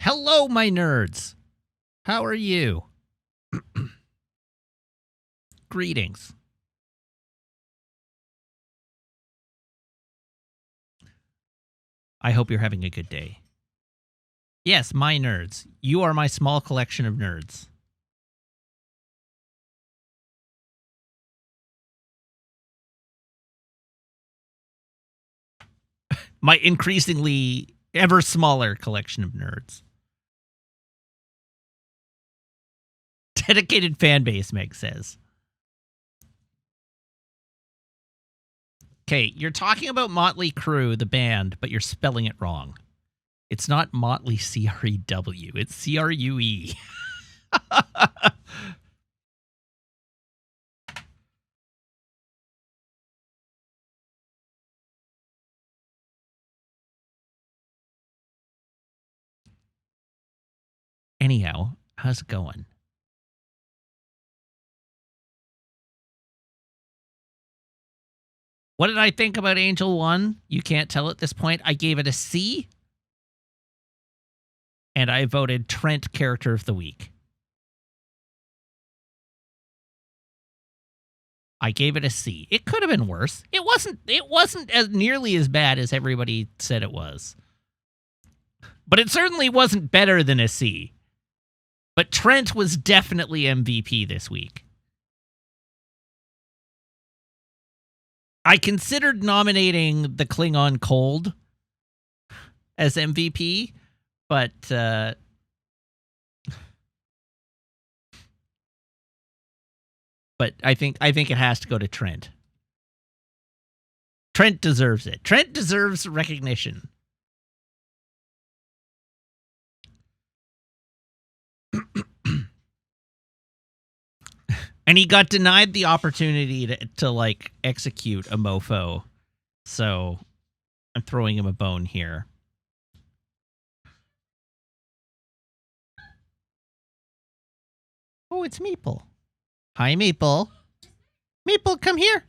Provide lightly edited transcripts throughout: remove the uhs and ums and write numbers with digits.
Hello, my nerds. How are you? Greetings. I hope you're having a good day. Yes, my nerds. You are my small collection of nerds. My increasingly ever smaller collection of nerds. Dedicated fan base, Meg says. Okay, you're talking about Motley Crue, the band, but you're spelling it wrong. It's not Motley C-R-E-W. It's C-R-U-E. Anyhow, how's it going? What did I think about Angel 1? You can't tell at this point. I gave it a C. And I voted Trent Character of the Week. I gave it a C. It could have been worse. It wasn't as nearly as bad as everybody said it was. But it certainly wasn't better than a C. But Trent was definitely MVP this week. I considered nominating the Klingon Cold as MVP, but I think it has to go to Trent. Trent deserves it. Trent deserves recognition. And he got denied the opportunity to like execute a mofo. So I'm throwing him a bone here. Oh, it's Meeple. Hi, Meeple. Meeple, come here.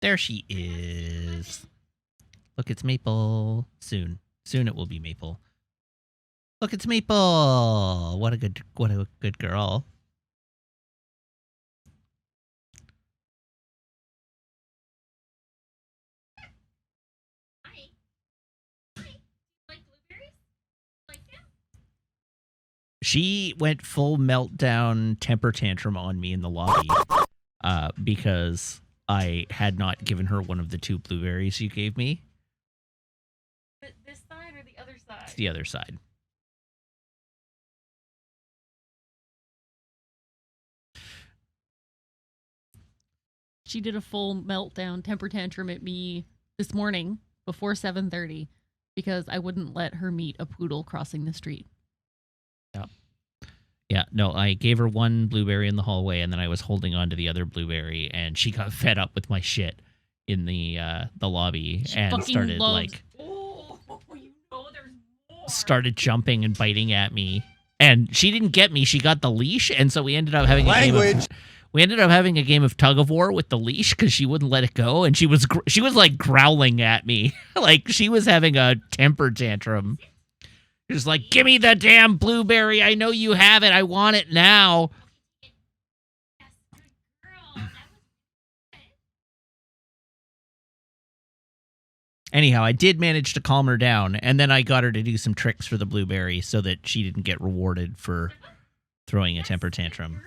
There she is. Look, it's Maple. Soon it will be Maple. Look, it's Maple. What a good girl. Hi. Do you like blueberries? Like them? She went full meltdown temper tantrum on me in the lobby because I had not given her one of the 2 blueberries you gave me. This side or the other side? It's the other side. She did a full meltdown temper tantrum at me this morning before 7:30 because I wouldn't let her meet a poodle crossing the street. Yeah, no, I gave her 1 blueberry in the hallway, and then I was holding on to the other blueberry, and she got fed up with my shit in the lobby and started like started jumping and biting at me. And she didn't get me; she got the leash, and so we ended up having a game of tug of war with the leash because she wouldn't let it go, and she was like growling at me, like she was having a temper tantrum. Just like, give me the damn blueberry. I know you have it. I want it now. Yes, good girl. That was good. Anyhow, I did manage to calm her down, and then I got her to do some tricks for the blueberry so that she didn't get rewarded for throwing a temper tantrum.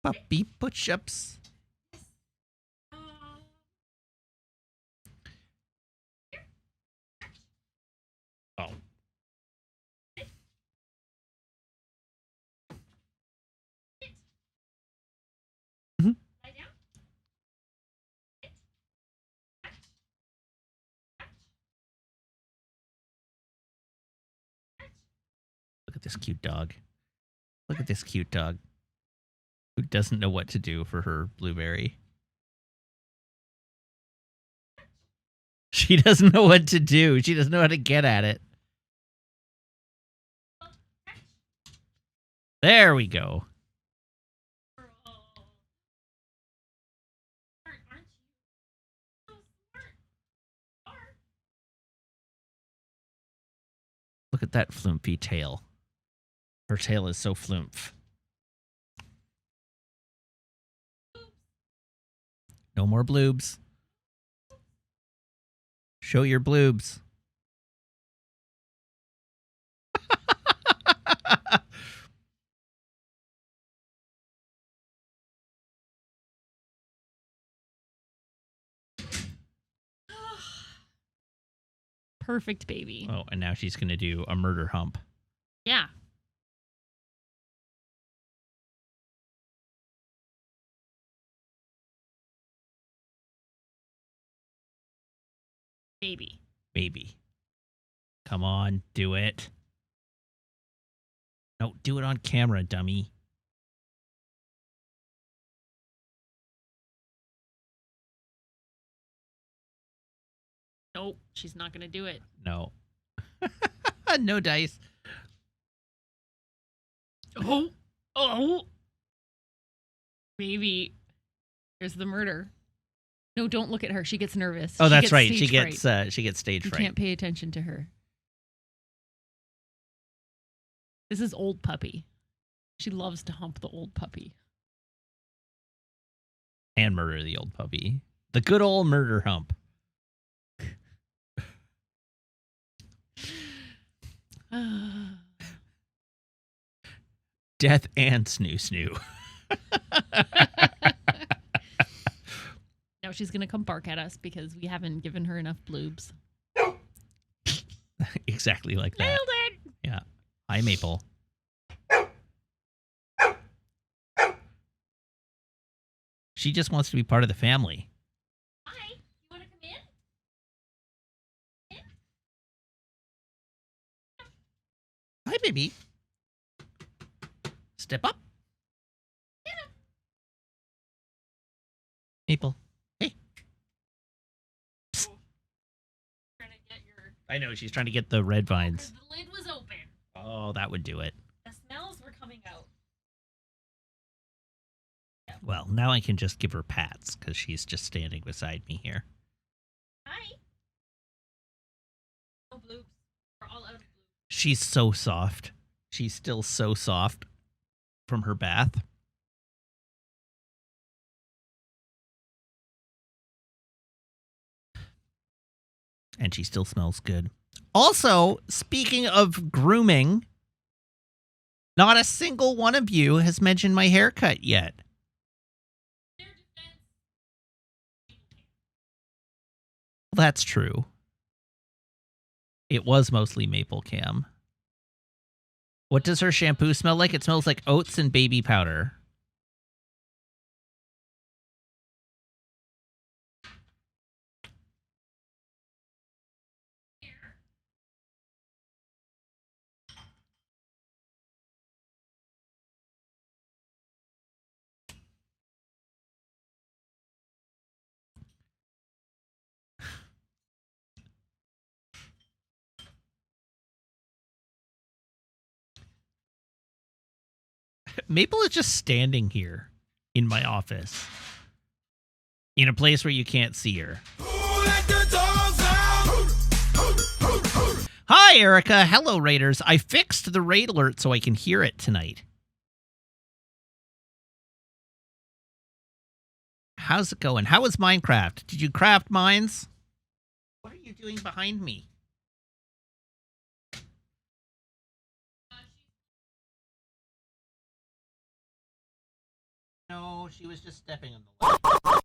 Puppy push-ups. Oh. Mm-hmm. Look at this cute dog. Look at this cute dog who doesn't know what to do for her blueberry. She doesn't know what to do. She doesn't know how to get at it. There we go. Look at that flumpy tail. Her tail is so flumph. No more bloobs. Show your bloobs. Perfect baby. Oh, and now she's going to do a murder hump. Yeah. Baby. Baby. Come on, do it. No, do it on camera, dummy. Nope, she's not going to do it. No. No dice. Oh. Baby. There's the murder. No, don't look at her. She gets nervous. Oh, that's right. She gets stage you fright. You can't pay attention to her. This is old puppy. She loves to hump the old puppy. And murder the old puppy. The good old murder hump. Death and snoo. Now she's going to come bark at us because we haven't given her enough bloobs. Exactly like that. Nailed it! Yeah. Hi, Maple. She just wants to be part of the family. Hi, you want to come in? Hi, baby. Step up. Maple. Hey. Psst. Trying to get your... I know, she's trying to get the red vines. The lid was open. Oh, that would do it. The smells were coming out. Well, now I can just give her pats because she's just standing beside me here. Hi. No bloobs. We're all out of bloobs. She's so soft. She's still so soft from her bath. And she still smells good. Also, speaking of grooming, not a single one of you has mentioned my haircut yet. Well, that's true. It was mostly Maple Cam. What does her shampoo smell like? It smells like oats and baby powder. Maple is just standing here in my office. In a place where you can't see her. Hi, Erica. Hello, Raiders. I fixed the raid alert so I can hear it tonight. How's it going? How was Minecraft? Did you craft mines? What are you doing behind me? No, she was just stepping on the line.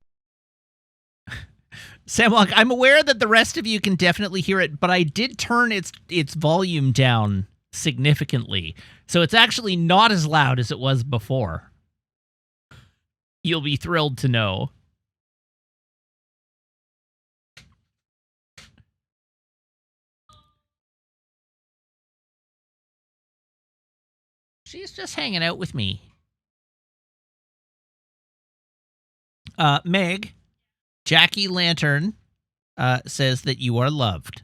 Samwalk, I'm aware that the rest of you can definitely hear it, but I did turn its volume down significantly. So it's actually not as loud as it was before. You'll be thrilled to know. She's just hanging out with me. Meg, Jackie Lantern, says that you are loved.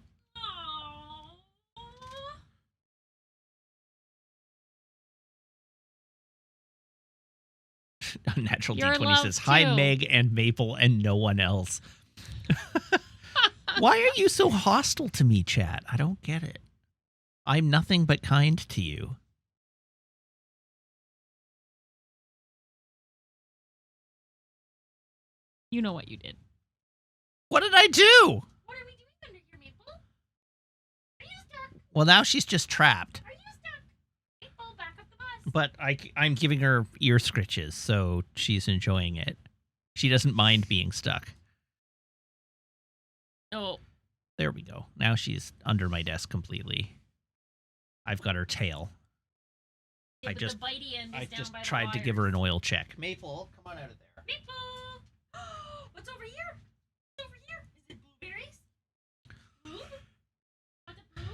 Natural You're D20 loved says, hi, too. Meg and Maple and no one else. Why are you so hostile to me, chat? I don't get it. I'm nothing but kind to you. You know what you did. What did I do? What are we doing under here, Maple? Are you stuck? Well, now she's just trapped. Are you stuck? Maple, back up the bus. But I'm giving her ear scritches, so she's enjoying it. She doesn't mind being stuck. Oh. There we go. Now she's under my desk completely. I've got her tail. Yeah, I just the bitey end is down just by the tried to give her an oil check. Maple, come on out of there. Maple! What's over here? What's over here? Is it blueberries? Boob? What's a boob?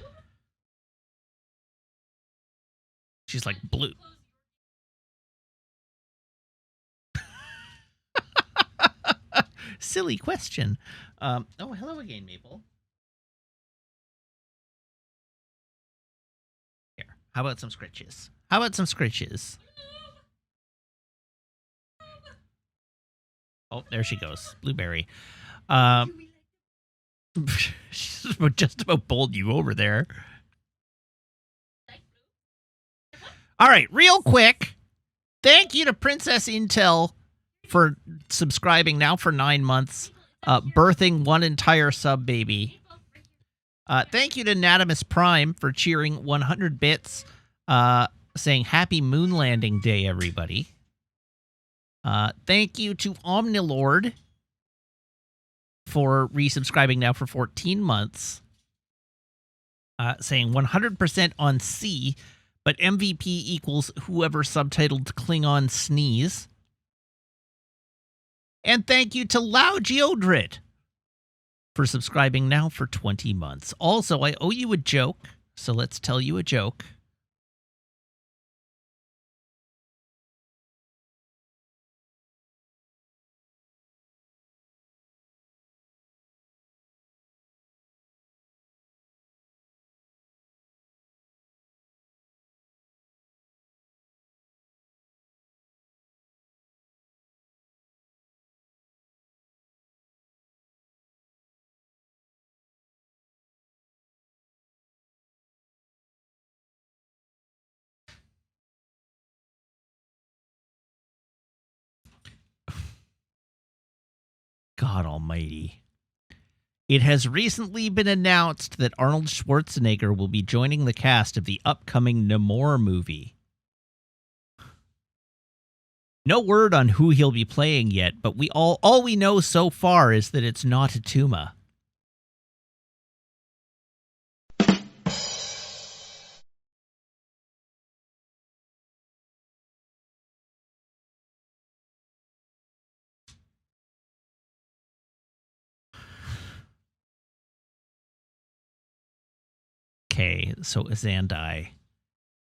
She's like, blue. Silly question. Oh, hello again, Maple. Here, how about some scritches? How about some scritches? Oh, there she goes. Blueberry. She's just about bowled you over there. All right, real quick. Thank you to Princess Intel for subscribing now for 9 months, birthing one entire sub baby. Thank you to Natimus Prime for cheering 100 bits, saying Happy Moon Landing Day, everybody. Thank you to Omnilord for resubscribing now for 14 months, saying 100% on C, but MVP equals whoever subtitled Klingon sneeze. And thank you to Lao Geodrit for subscribing now for 20 months. Also, I owe you a joke, so let's tell you a joke. God almighty. It has recently been announced that Arnold Schwarzenegger will be joining the cast of the upcoming Namor movie. No word on who he'll be playing yet, but all we know so far is that it's not Atuma. Okay, so Azandai,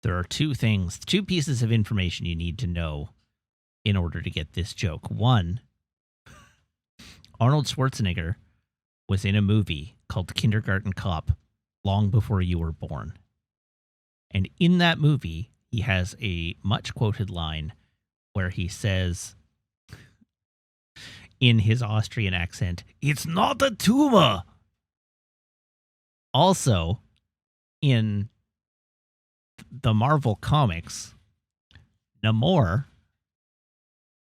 there are two pieces of information you need to know in order to get this joke. One, Arnold Schwarzenegger was in a movie called Kindergarten Cop long before you were born. And in that movie, he has a much quoted line where he says, in his Austrian accent, "It's not a tumor." Also, in the Marvel comics, Namor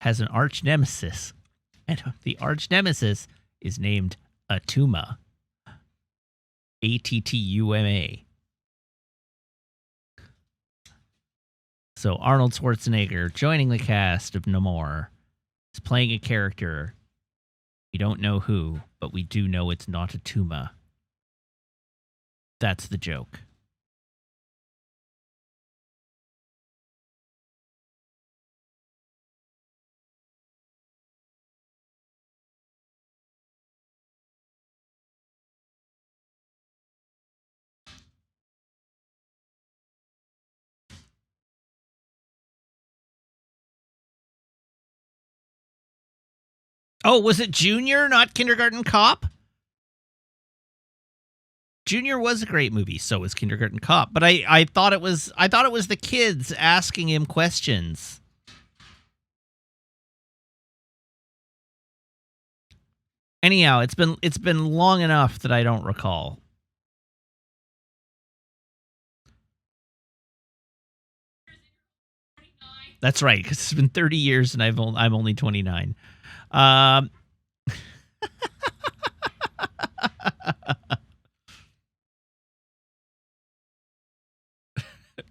has an arch nemesis, and the arch nemesis is named Attuma. Attuma. So Arnold Schwarzenegger joining the cast of Namor is playing a character. We don't know who, but we do know it's not Attuma. That's the joke. Oh, was it Junior, not Kindergarten Cop? Junior was a great movie. So was Kindergarten Cop. But I thought it was the kids asking him questions. Anyhow, it's been long enough that I don't recall. That's right, because it's been 30 years and I'm only 29.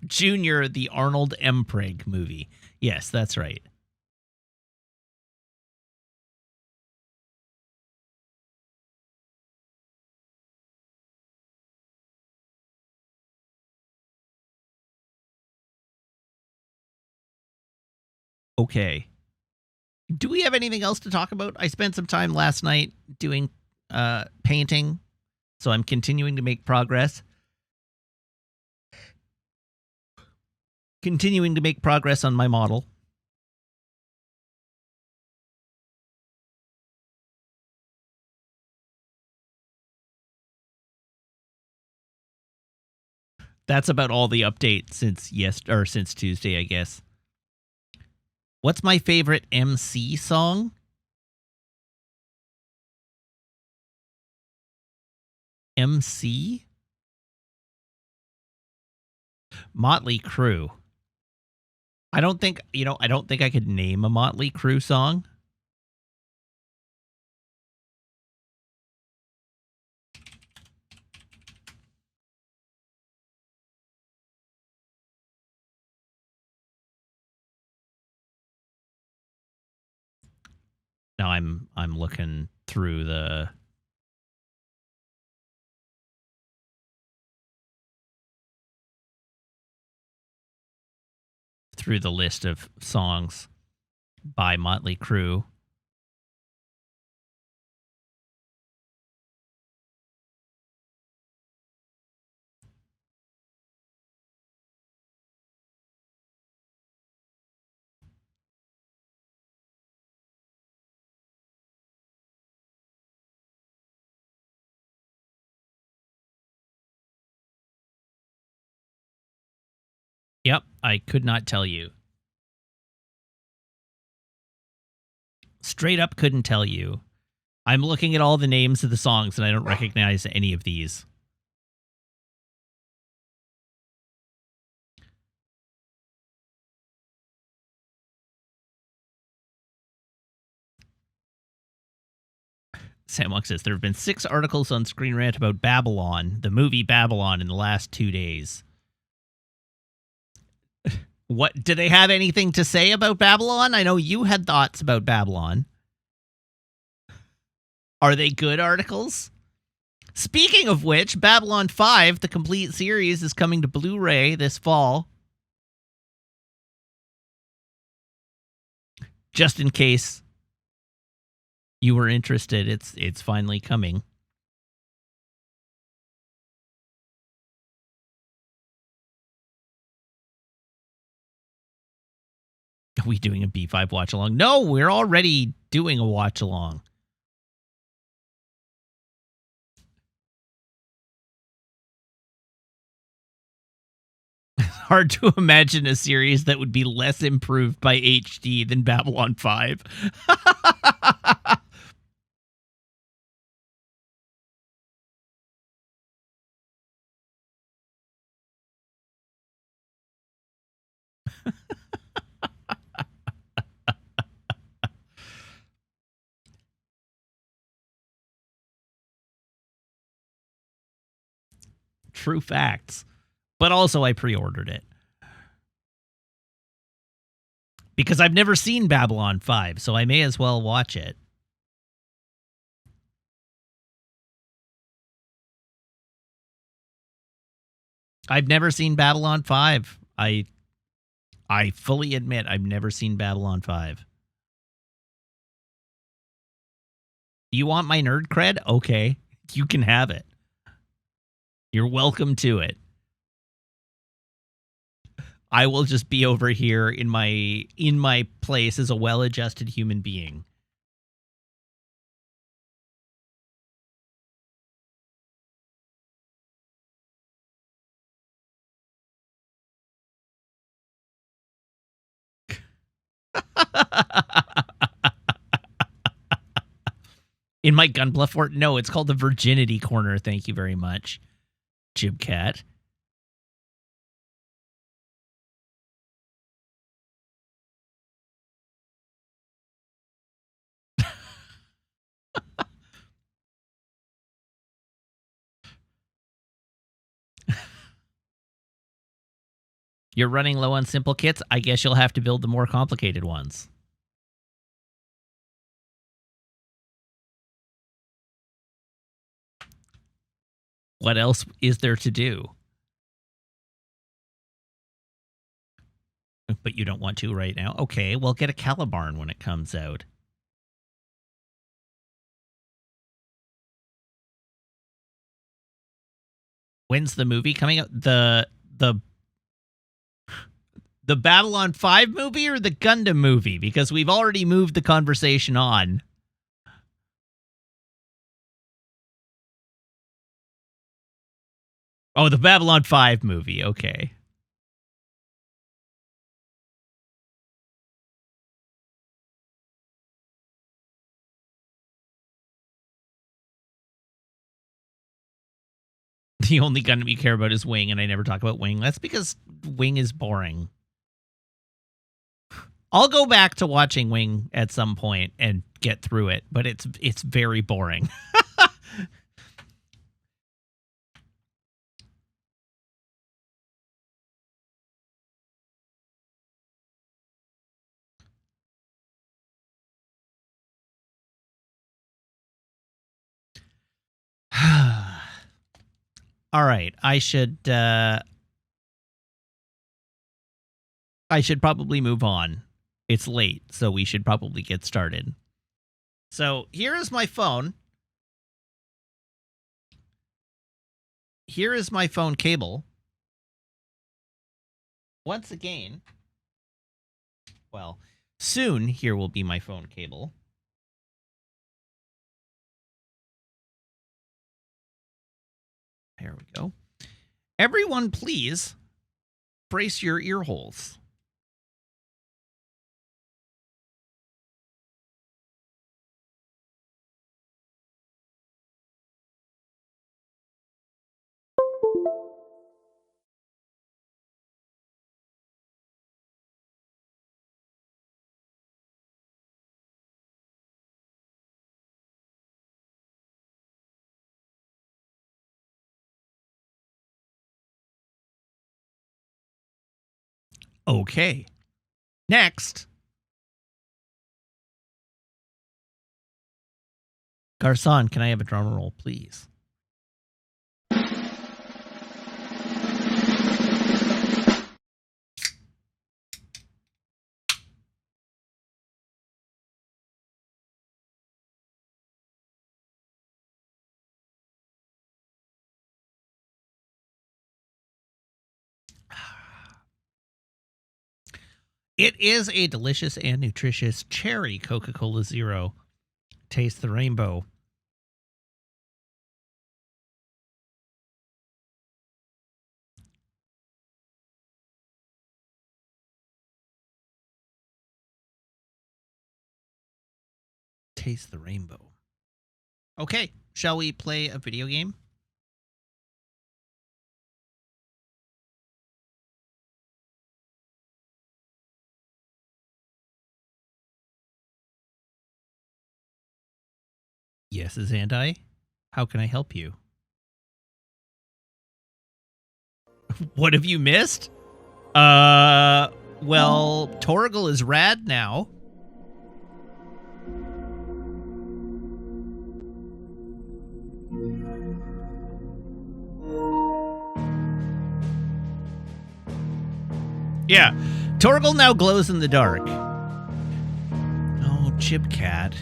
Junior, the Arnold Emprig movie. Yes, that's right. Okay. Do we have anything else to talk about? I spent some time last night doing painting, so I'm continuing to make progress. Continuing to make progress on my model. That's about all the updates since Tuesday, I guess. What's my favorite MC song? MC? Motley Crue. I don't think I could name a Motley Crue song. Now I'm looking through the list of songs by Motley Crue. Yep, I could not tell you. Straight up couldn't tell you. I'm looking at all the names of the songs and I don't recognize any of these. Sam Wong says, there have been 6 articles on Screen Rant about Babylon, the movie Babylon, in the last 2 days. What, do they have anything to say about Babylon? I know you had thoughts about Babylon. Are they good articles? Speaking of which, Babylon 5, the complete series, is coming to Blu-ray this fall. Just in case you were interested, it's finally coming. Are we doing a B5 watch along? No, we're already doing a watch along. Hard to imagine a series that would be less improved by HD than Babylon 5. True facts. But also I pre-ordered it. Because I've never seen Babylon 5, so I may as well watch it. I've never seen Babylon 5. I fully admit I've never seen Babylon 5. You want my nerd cred? Okay, you can have it. You're welcome to it. I will just be over here in my place as a well-adjusted human being. In my gun bluff fort? No, it's called the Virginity Corner. Thank you very much, Jibcat. You're running low on simple kits? I guess you'll have to build the more complicated ones. What else is there to do? But you don't want to right now? Okay, well, get a Calibarn when it comes out. When's the movie coming out? The Babylon 5 movie or the Gundam movie? Because we've already moved the conversation on. Oh, the Babylon 5 movie. Okay. The only Gundam you care about is Wing, and I never talk about Wing. That's because Wing is boring. I'll go back to watching Wing at some point and get through it, but it's very boring. All right, I should probably move on. It's late, so we should probably get started. So here is my phone. Here is my phone cable. Once again, well, soon here will be my phone cable. There we go. Everyone, please brace your ear holes. Okay. Next. Garcon, can I have a drum roll, please? It is a delicious and nutritious cherry Coca-Cola Zero. Taste the rainbow. Taste the rainbow. Okay, shall we play a video game? Yes, and I. How can I help you? What have you missed? Well, Torgal is rad now. Yeah, Torgal now glows in the dark. Oh, Chipcat.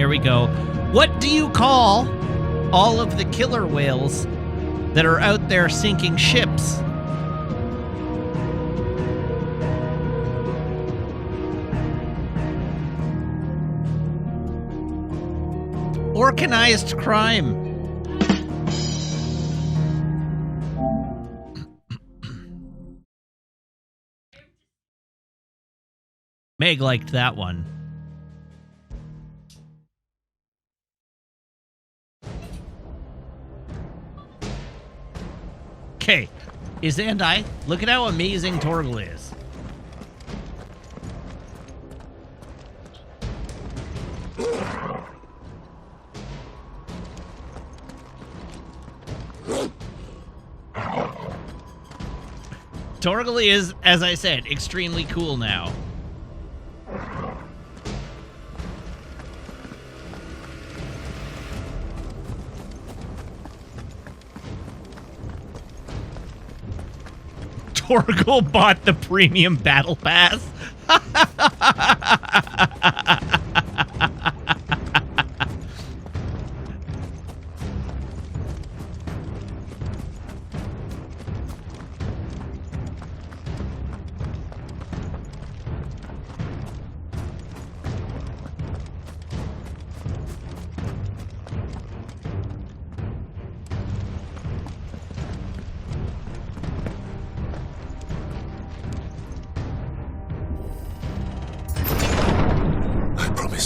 There we go. What do you call all of the killer whales that are out there sinking ships? Organized crime. Meg liked that one. Okay, Izandai, look at how amazing Torgal is. Torgal is, as I said, extremely cool now. Torgal bought the premium battle pass.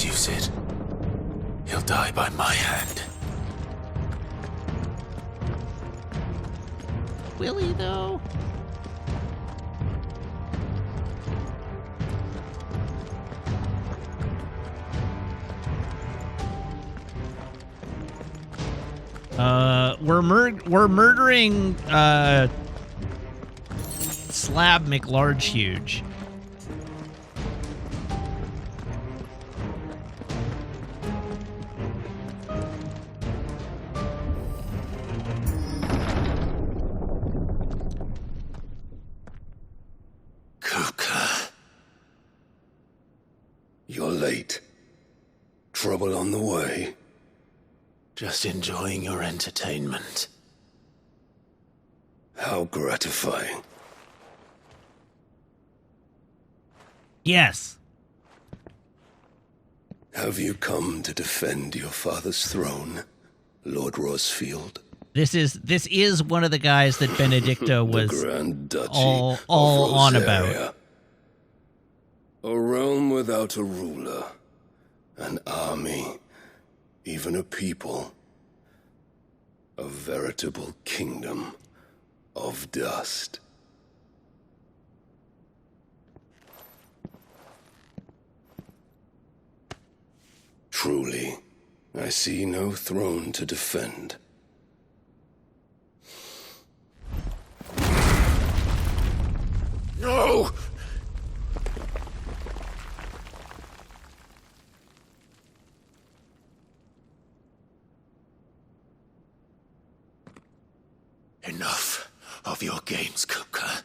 You, Sid. He'll die by my hand. Will he, though? We're murdering Slab McLarge Huge. You're late. Trouble on the way? Just enjoying your entertainment. How gratifying. Yes. Have you come to defend your father's throne, Lord Rosfield? This is one of the guys that Benedicta was Grand Duchy all of on Rosaria. about. A realm without a ruler, an army, even a people. A veritable kingdom of dust. Truly, I see no throne to defend. No! Enough of your games, Kupka.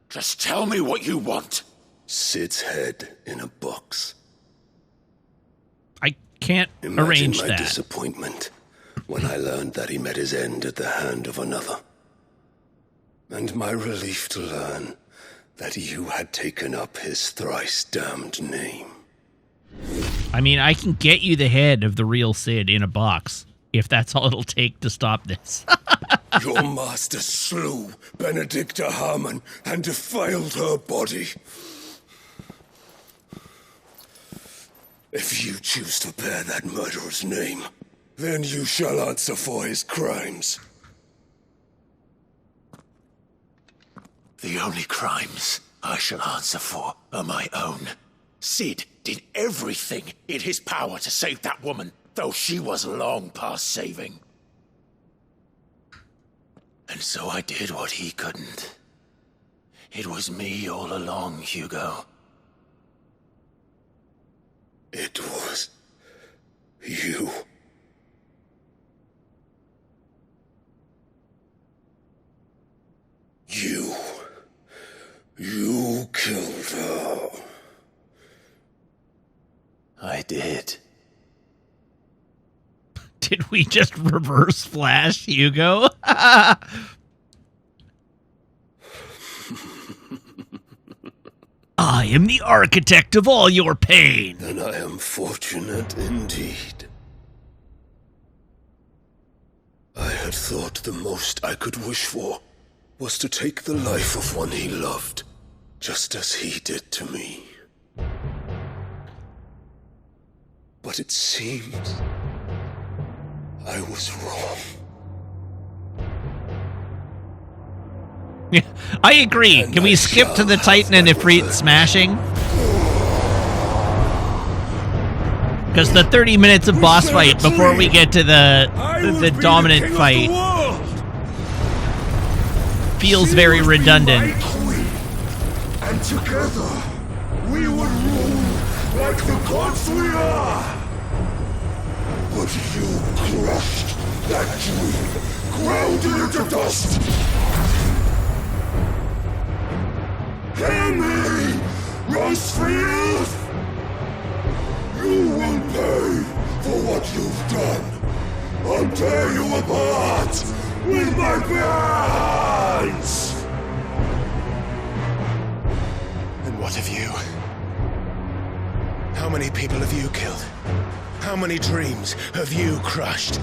Just tell me what you want. Sid's head in a box. I can't Imagine arrange my that. disappointment when I learned that he met his end at the hand of another. And my relief to learn that you had taken up his thrice-damned name. I mean, I can get you the head of the real Sid in a box, if that's all it'll take to stop this. Your master slew Benedicta Harmon and defiled her body. If you choose to bear that murderer's name, then you shall answer for his crimes. The only crimes I shall answer for are my own. Sid did everything in his power to save that woman, though she was long past saving. And so I did what he couldn't. It was me all along, Hugo. It was you. You killed her. I did. Did we just reverse flash Hugo? I am the architect of all your pain. Then I am fortunate indeed. I had thought the most I could wish for was to take the life of one he loved, just as he did to me. But it seems I was wrong. Yeah, I agree. Can we skip to the Titan and Ifrit smashing? Because the 30 minutes of boss fight before we get to the dominant fight feels very redundant. And together we would rule like the gods we are. But you crushed that dream, ground it into dust. Hear me, Rosefield! You will pay for what you've done. I'll tear you apart with my bare hands! And what of you? How many people have you killed? How many dreams have you crushed?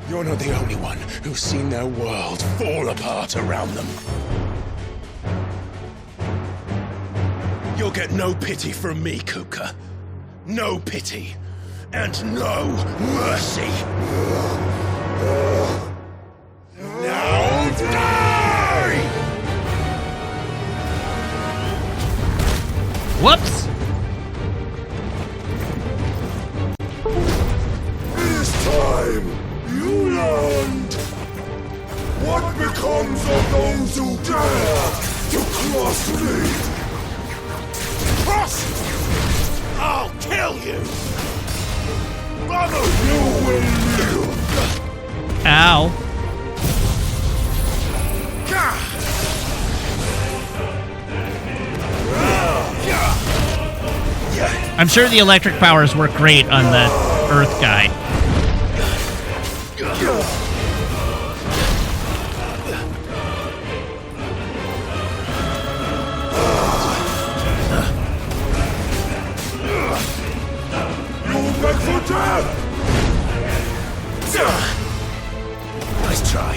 You're not the only one who's seen their world fall apart around them. You'll get no pity from me, Kupka. No pity. And no mercy. Now die! Whoops! It is time you learned what becomes of those who dare to cross me. Cross! I'll kill you! Brother, you will live! Ow. I'm sure the electric powers work great on the Earth guy. For death! Nice try.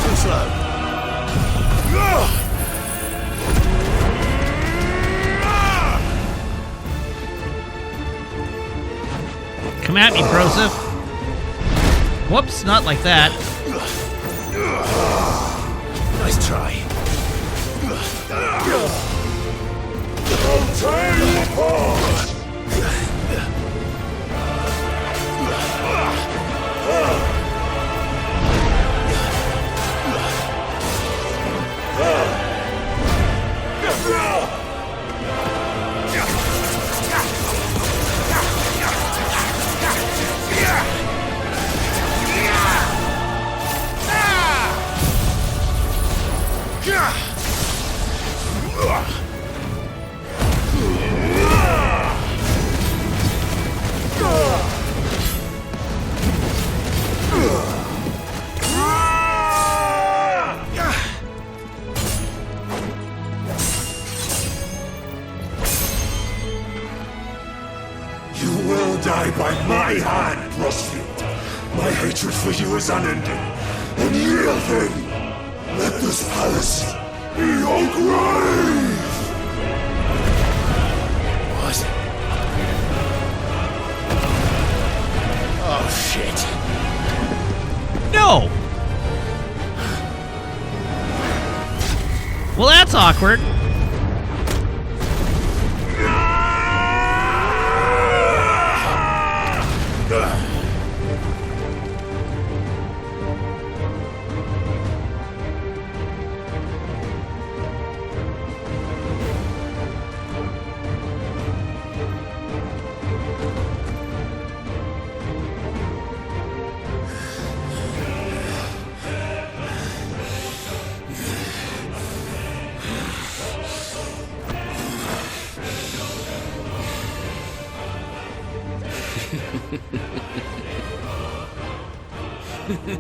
Too slow. Come at me, Broseph. Whoops, not like that. Nice try. I'll tear you apart! You will die by my hand, Rosefield. My hatred for you is unending. Unyielding. Let this palace be your grave! What? Oh, shit. No! Well, that's awkward. The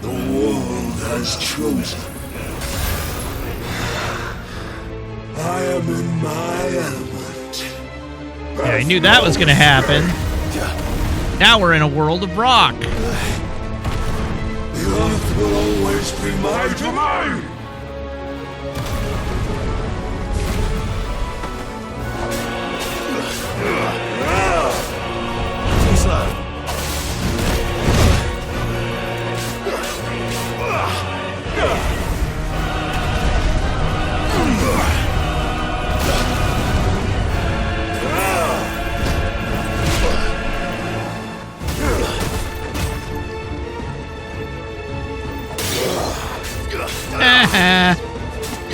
world has chosen. I am in my element. Yeah, I knew that was gonna happen. Now we're in a world of rock. The earth will always be my domain. Too slow.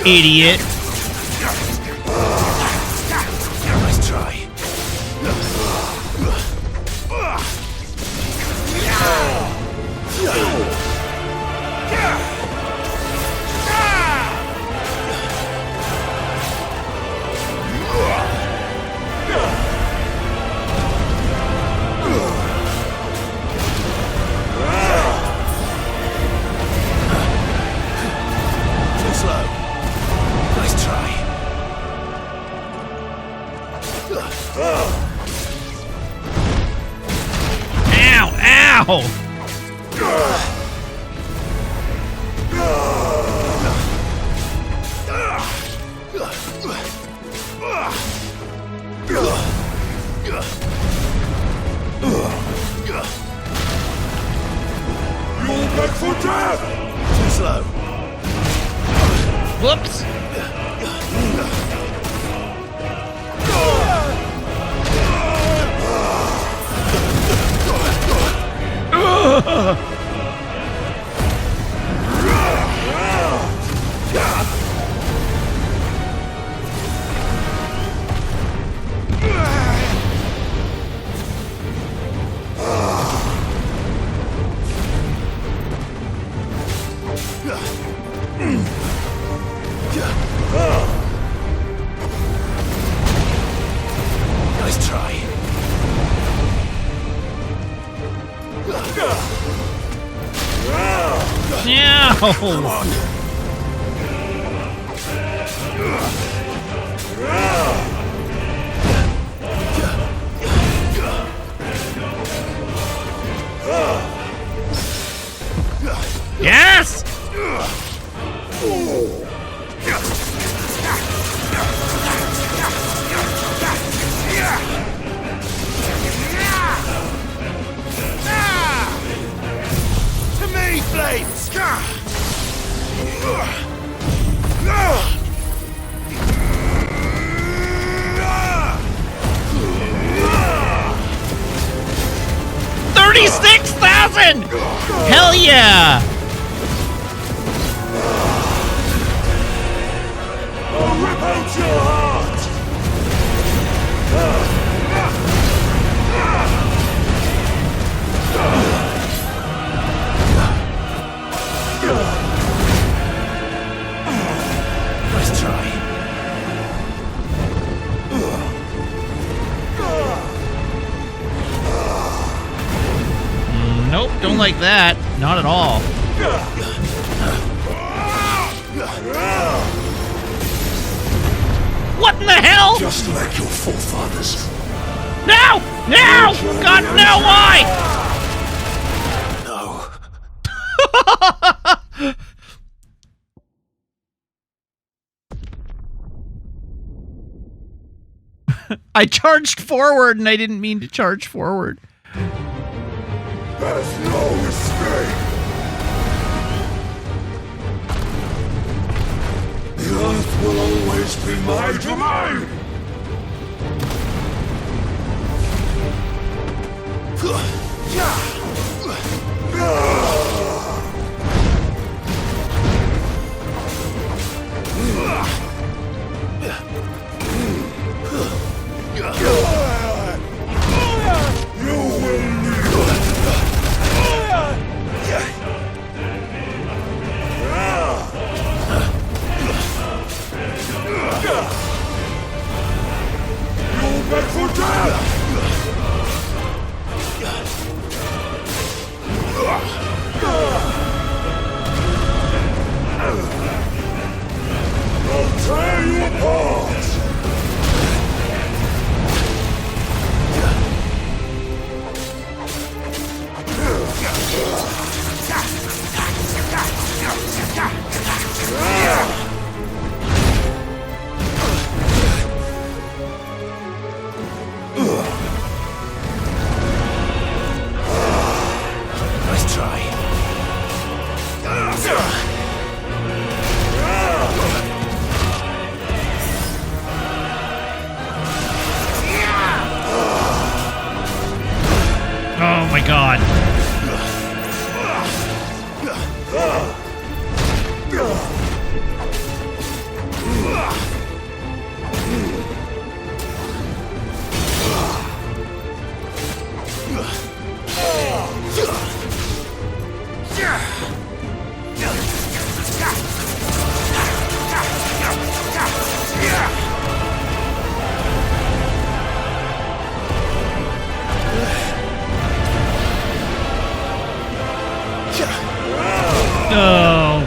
Idiot. Nice try. Too slow. Nice try. Ow! Ow! You'll beg for death! Too slow. Whoops! Nice try. Come No! on. Yes! To me, flames! 36,000! Hell yeah! I'll rip out your heart! Nice try. Nope, don't like that. Not at all. What in the hell? Just like your forefathers. No! No! God, no, why? No. I charged forward and I didn't mean to charge forward. There's no escape. The earth will always be my domain. I'll tear you apart! Nice try. Oh my god. Oh.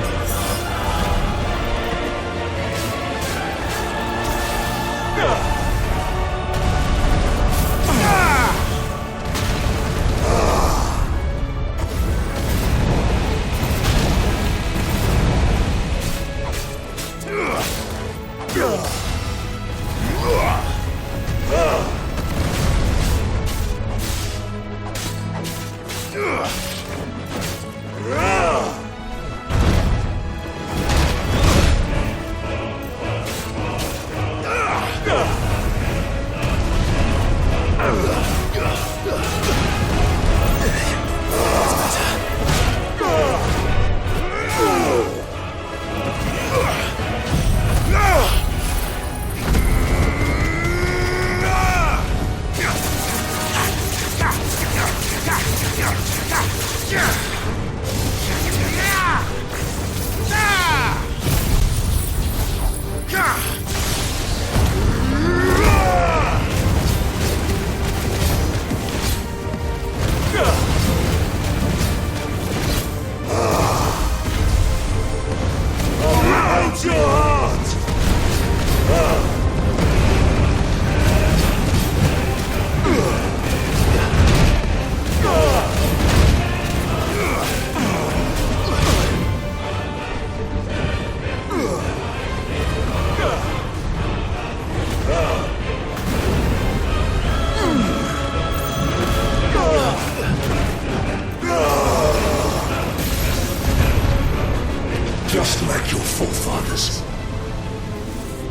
Just like your forefathers.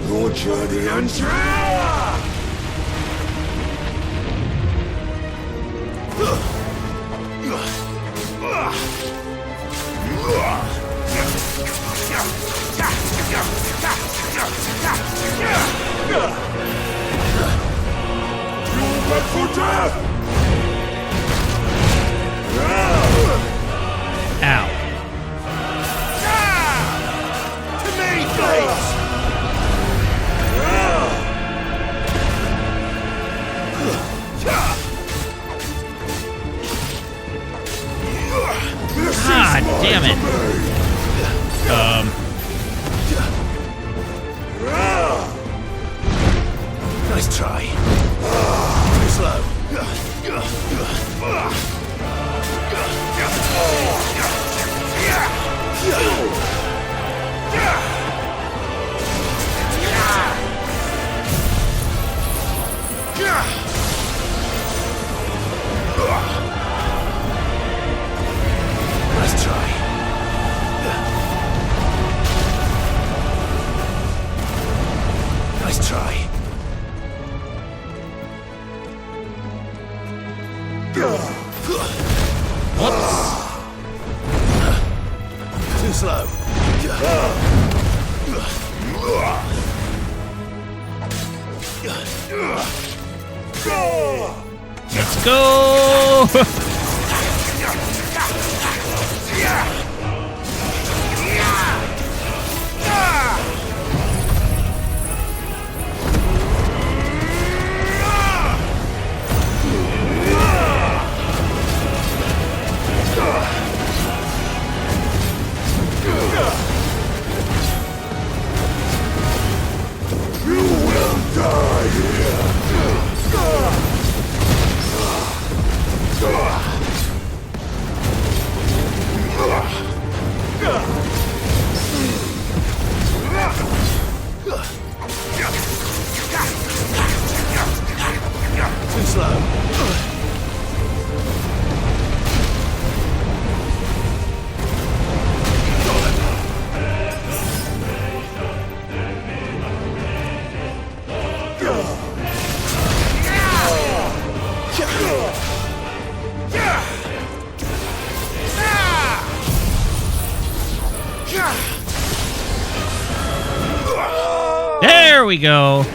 Your journey ends here! You're meant for death! Ow. God damn it. Nice try. Too slow. Nice try. Nice try. Whoops. Too slow. Let's go. and slow. There we go.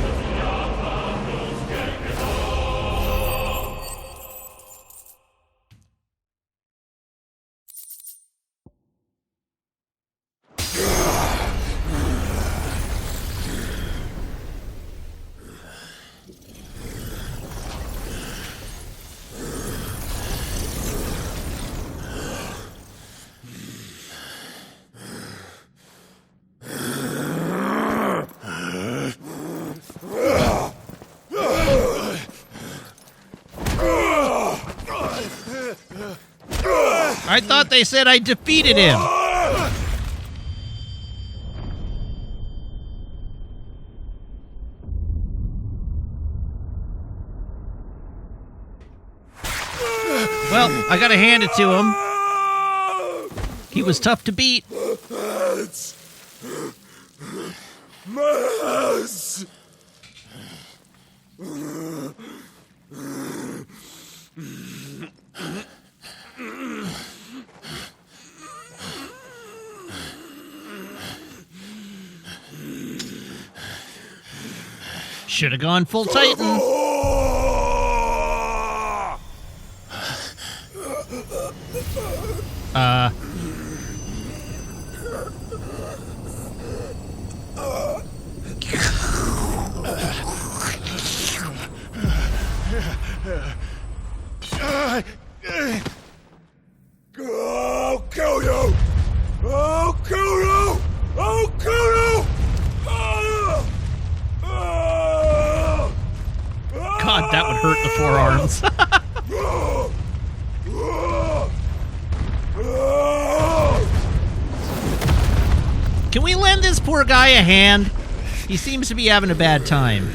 I thought they said I defeated him. Well, I gotta hand it to him. He was tough to beat. Should have gone full Titan. I'll kill you! I'll kill you! I'll kill you! God, that would hurt the forearms. Can we lend this poor guy a hand? He seems to be having a bad time.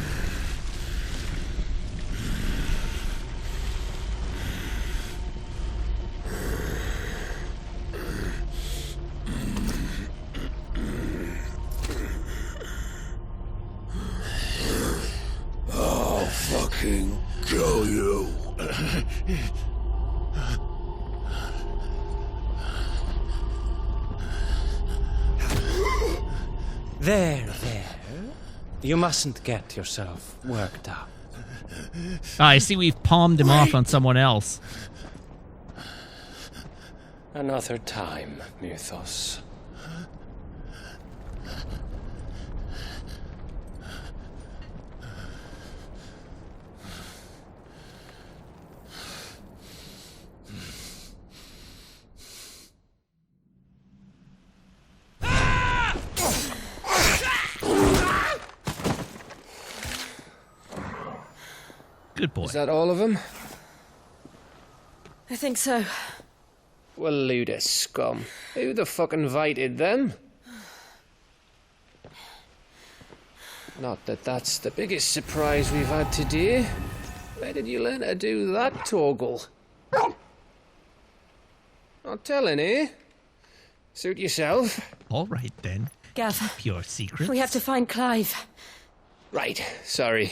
I'll fucking kill you. There. You mustn't get yourself worked up. I see we've palmed him off on someone else. Another time, Mythos. Good boy. Is that all of them? I think so. Well, load of scum. Who the fuck invited them? Not that that's the biggest surprise we've had today. Where did you learn to do that, Toggle? Not telling, eh? Suit yourself. All right, then. Gav, Keep your secrets. we have to find Clive. Right, sorry.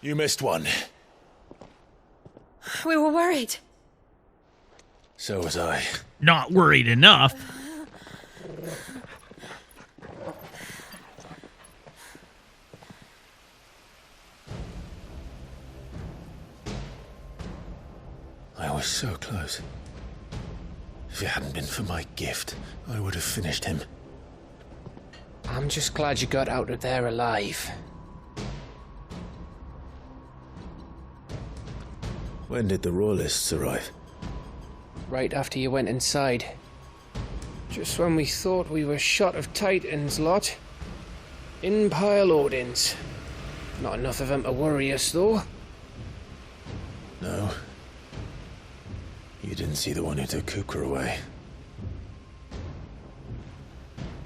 You missed one. We were worried. So was I. Not worried enough. I was so close. If it hadn't been for my gift, I would have finished him. I'm just glad you got out of there alive. When did the Royalists arrive? Right after you went inside. Just when we thought we were shot of Titans, lot. In pile Odins. Not enough of them to worry us, though. No, You didn't see the one who took Kupka away.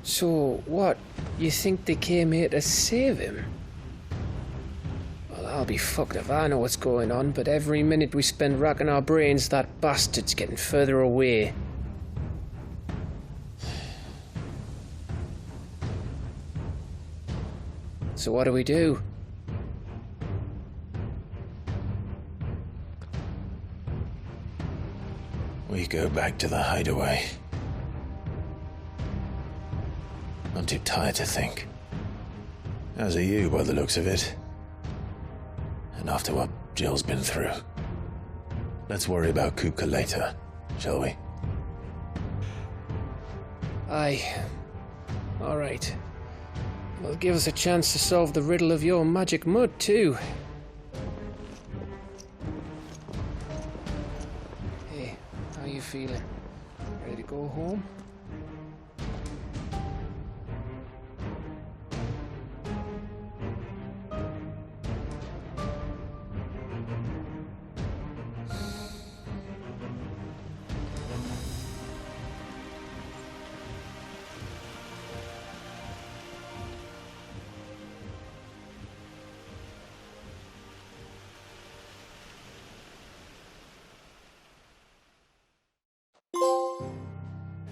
So, what? You think they came here to save him? Well, I'll be fucked if I know what's going on, but every minute we spend racking our brains, that bastard's getting further away. So what do we do? We go back to the hideaway. I'm too tired to think. As are you, by the looks of it. And after what Jill's been through. Let's worry about Kupka later, shall we? Aye. All right. Well, give us a chance to solve the riddle of your magic mud, too. Hey, how you feeling? Ready to go home?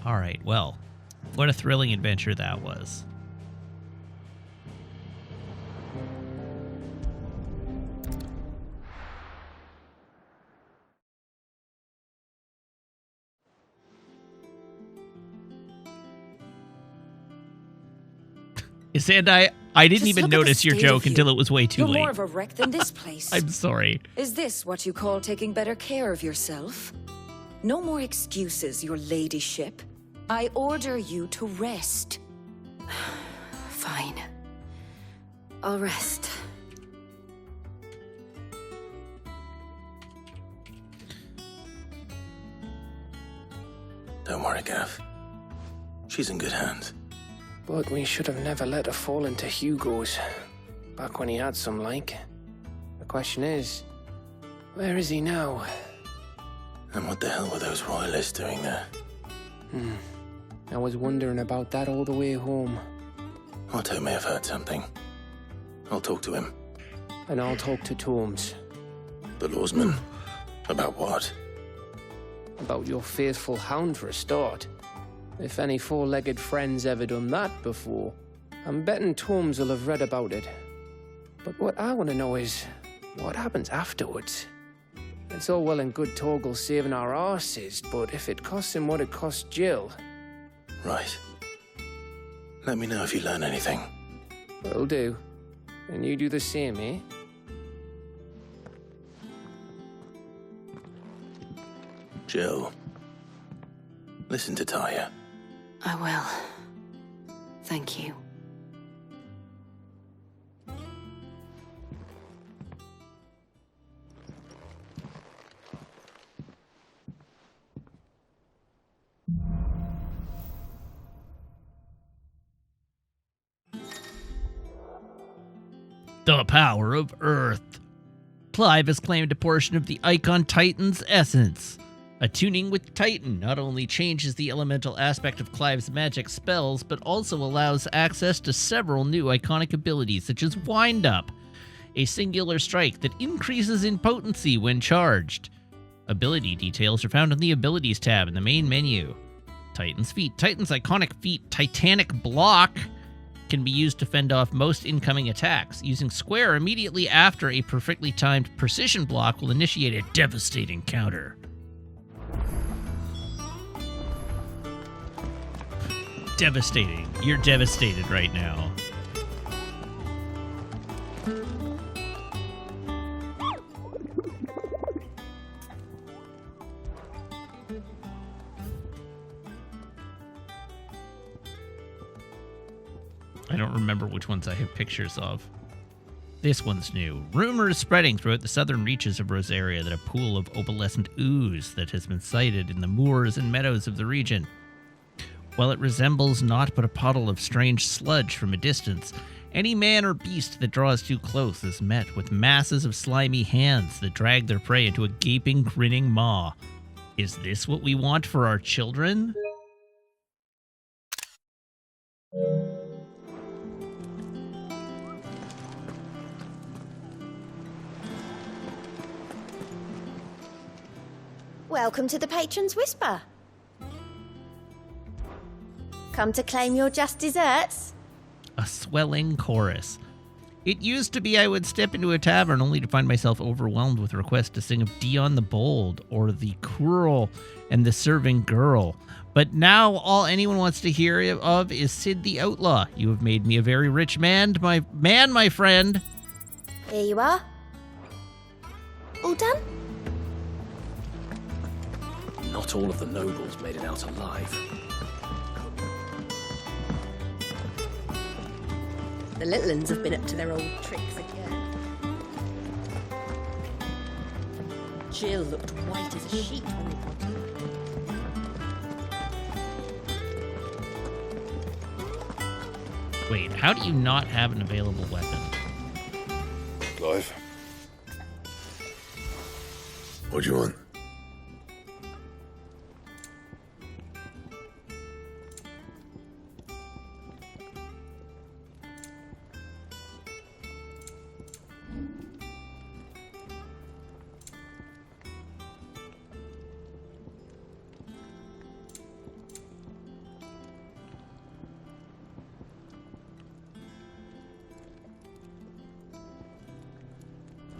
All right, well, what a thrilling adventure that was. And I didn't Just even look at the notice your state joke of until you. it was way too You're late. more of a wreck than this place. I'm sorry. Is this what you call taking better care of yourself? No more excuses, your ladyship. I order you to rest. Fine. I'll rest. Don't worry, Gav. She's in good hands. But we should have never let her fall into Hugo's. Back when he had some like. The question is, where is he now? And what the hell were those royalists doing there? I was wondering about that all the way home. Otto may have heard something. I'll talk to him. And I'll talk to Tomes. The lawsman? About what? About your faithful hound for a start. If any four-legged friend's ever done that before, I'm betting Tomes will have read about it. But what I want to know is, what happens afterwards? It's all well and good Torgal saving our arses, but if it costs him what it cost Jill... Right. Let me know if you learn anything. Will do. And you do the same, eh? Jill. Listen to Taya. I will. Thank you. The power of Earth. Clive has claimed a portion of the Icon Titan's essence. Attuning with Titan not only changes the elemental aspect of Clive's magic spells, but also allows access to several new iconic abilities, such as Wind Up, a singular strike that increases in potency when charged. Ability details are found in the Abilities tab in the main menu. Titan's Feat. Titan's iconic feat, Titanic Block, can be used to fend off most incoming attacks. Using Square immediately after a perfectly timed precision block will initiate a devastating counter. Devastating. You're devastated right now. I don't remember which ones I have pictures of. This one's new. Rumor is spreading throughout the southern reaches of Rosaria that a pool of opalescent ooze that has been sighted in the moors and meadows of the region. While it resembles naught but a puddle of strange sludge from a distance, any man or beast that draws too close is met with masses of slimy hands that drag their prey into a gaping, grinning maw. Is this what we want for our children? Welcome to the Patron's Whisper. Come to claim your just desserts? A swelling chorus. It used to be I would step into a tavern only to find myself overwhelmed with requests to sing of Dion the Bold or the Cruel and the Serving Girl. But now all anyone wants to hear of is Sid the Outlaw. You have made me a very rich man, my friend. Here you are. All done? Not all of the nobles made it out alive. The little uns have been up to their old tricks again. Jill looked white as a sheet when we got her. Wait, how do you not have an available weapon? Clive? What do you want?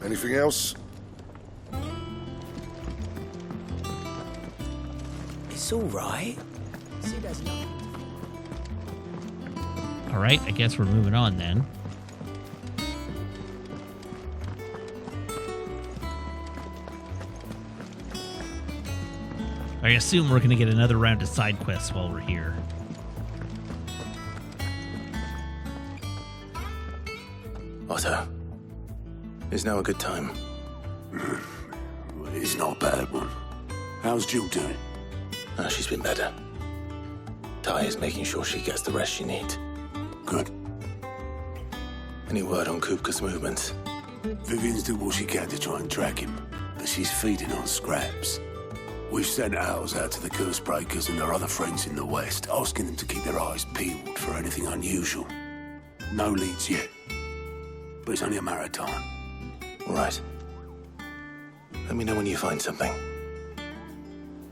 Anything else? It's all right. Sid has nothing. All right, I guess we're moving on then. I assume we're going to get another round of side quests while we're here. Otto, is now a good time? It's not a bad one. How's Jill doing? She's been better. Ty is making sure she gets the rest she needs. Good. Any word on Kupka's movements? Vivian's doing what she can to try and track him, but she's feeding on scraps. We've sent ours out to the curse breakers and their other friends in the west, asking them to keep their eyes peeled for anything unusual. No leads yet, but it's only a matter of time. All right. Let me know when you find something.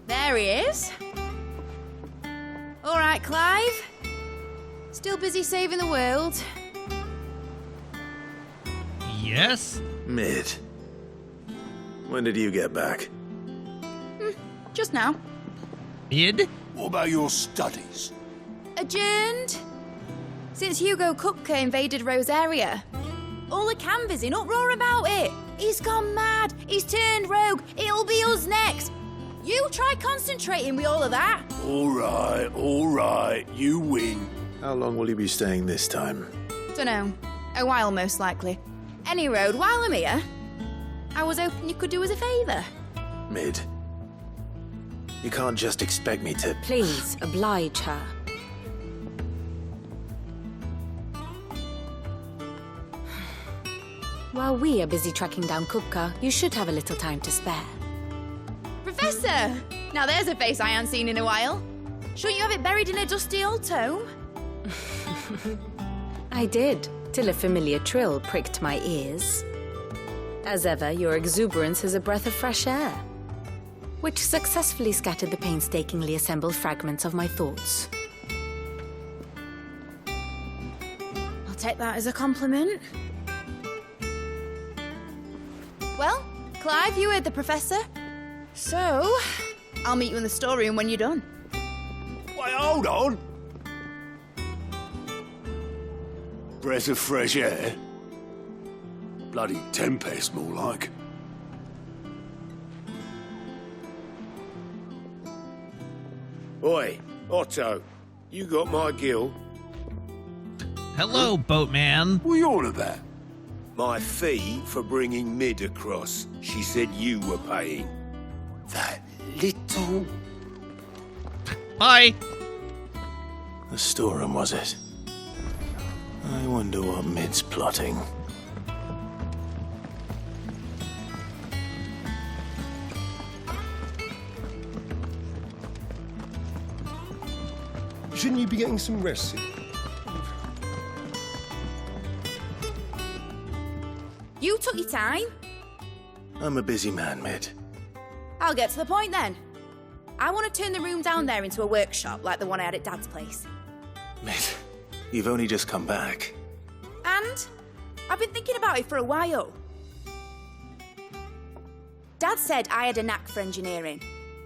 There he is. All right, Clive. Still busy saving the world. Yes? Mid. When did you get back? Just now. Id? What about your studies? Adjourned. Since Hugo Kupka invaded Rosaria. All the canvass in uproar about it. He's gone mad. He's turned rogue. It'll be us next. You try concentrating with all of that. All right. You win. How long will you be staying this time? Dunno. A while, most likely. Any road, while I'm here, I was hoping you could do us a favour. Mid. You can't just expect me to... Please, oblige her. While we are busy tracking down Kupka, you should have a little time to spare. Professor! Now there's a face I haven't seen in a while. Shouldn't you have it buried in a dusty old tome? I did, till a familiar trill pricked my ears. As ever, your exuberance is a breath of fresh air, which successfully scattered the painstakingly assembled fragments of my thoughts. I'll take that as a compliment. Well, Clive, you heard the professor. So, I'll meet you in the storeroom when you're done. Wait, hold on. Breath of fresh air? Bloody tempest, more like. Oi, Otto, you got my gill? Hello, boatman. What are you on about? My fee for bringing Mid across. She said you were paying. That little... Bye. The storeroom, was it? I wonder what Mid's plotting. Shouldn't you be getting some rest, Sid? You took your time. I'm a busy man, Mid. I'll get to the point then. I want to turn the room down there into a workshop like the one I had at Dad's place. Mid, you've only just come back. And I've been thinking about it for a while. Dad said I had a knack for engineering.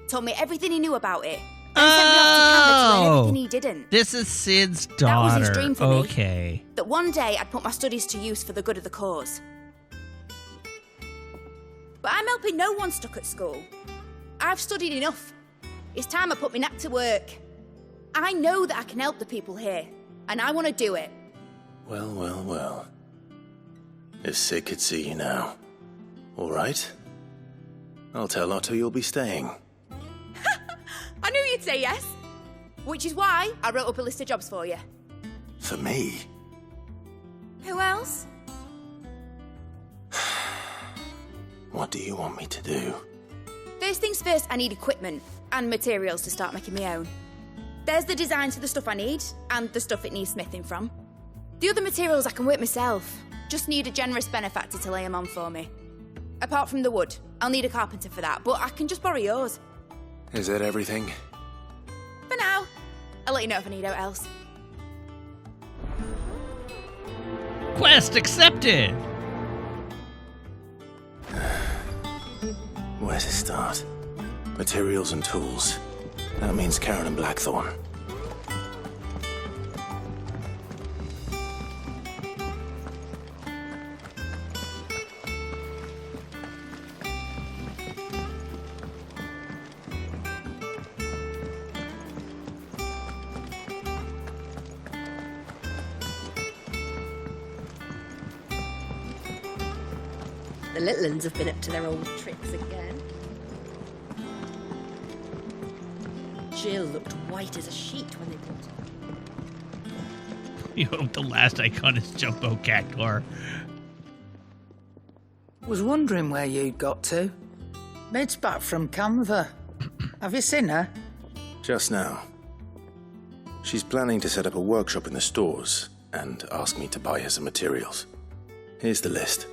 Told me everything he knew about it. And sent me off to Canada to learn everything he didn't. This is Sid's daughter. That was his dream for me. Okay. That one day I'd put my studies to use for the good of the cause. But I'm helping no one stuck at school. I've studied enough. It's time I put my knack to work. I know that I can help the people here, and I want to do it. Well, well, well. If Sid could see you now. All right. I'll tell Otto you'll be staying. I knew you'd say yes. Which is why I wrote up a list of jobs for you. For me? Who else? What do you want me to do? First things first, I need equipment and materials to start making my own. There's the designs for the stuff I need and the stuff it needs smithing from. The other materials I can work myself. Just need a generous benefactor to lay them on for me. Apart from the wood, I'll need a carpenter for that, but I can just borrow yours. Is that everything? For now. I'll let you know if I need out else. Quest accepted! Where to start? Materials and tools. That means Karen and Blackthorn. The little uns have been up to their old tricks again. Jill looked white as a sheet when they brought her. You hope the last icon is Jumbo Cactuar. Was wondering where you'd got to. Mid's back from Canva. Have you seen her? Just now. She's planning to set up a workshop in the stores and asked me to buy her some materials. Here's the list.